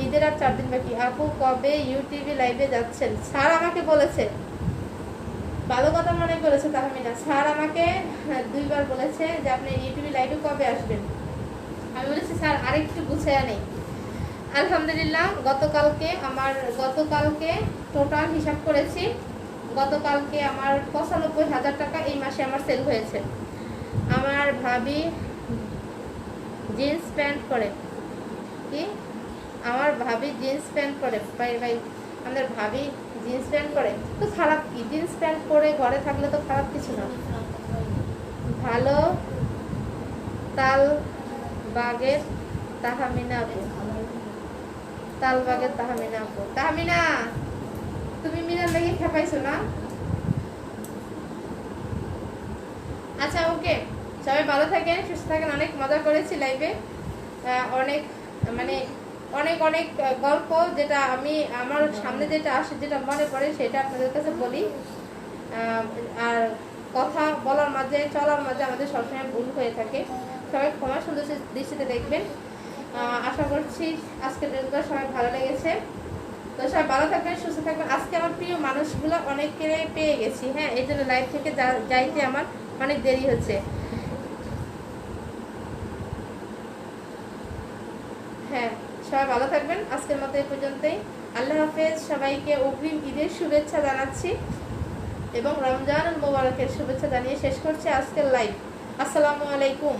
ঈদের আর 4 দিন বাকি। আপু কবে ইউটিউবে লাইভে যাচ্ছেন? স্যার আমাকে বলেছে, ভালো কথা মনে করেছে তাহমিনা, স্যার আমাকে 2বার বলেছে যে আপনি ইউটিউবে লাইভে কবে আসবেন। আমি বলেছি স্যার আরেকটু গুছিয়ে নেই। আলহামদুলিল্লাহ গতকালকে টোটাল হিসাব করেছি, গতকালকে আমার 95,000 টাকা এই মাসে আমার সেল হয়েছে। আমার ভাবি জিন্স প্যান্ট পরে, কি আমার ভাবি জিন্স প্যান্ট পরে, ভাই আমাদের ভাবি জিন্স প্যান্ট পরে তো খারাপ কি? জিন্স প্যান্ট পরে ঘরে থাকলে তো খারাপ কিছু না। ভালো তালবাগের তাহমিনা আপু, তাহমিনা তুমি মিনার লাগে খেপাইছো না? আচ্ছা ওকে, সবাই ভালো থাকেন, সুস্থ থাকেন। অনেক মজা করেছি লাইভে, অনেক মানে অনেক অনেক গল্প, যেটা আমি আমার সামনে যেটা আসে, যেটা মনে পড়ে সেটা আপনাদের কাছে বলি। আর কথা বলার মাঝে, চলার মাঝে আমাদের সবসময় ভুল হয়ে থাকে। সবাই ক্ষমা সুন্দর দৃষ্টিতে দেখবেন। আশা করছি আজকের দিনটা সবাই ভালো লেগেছে। তো সবাই ভালো থাকবেন, সুস্থ থাকবেন। আজকে আমার প্রিয় মানুষগুলো অনেককে পেয়ে গেছি, হ্যাঁ, এই জন্য লাইভ থেকে যাইতে আমার অনেক দেরি হচ্ছে। হ্যাঁ, সবাই ভালো থাকবেন। আজকের মতো এই পর্যন্তই। আল্লাহ হাফেজ। সবাইকে অগ্রিম ঈদের শুভেচ্ছা জানাচ্ছি এবং রমজান মোবারকের শুভেচ্ছা জানিয়ে শেষ করছি আজকের লাইভ। আসসালামু আলাইকুম।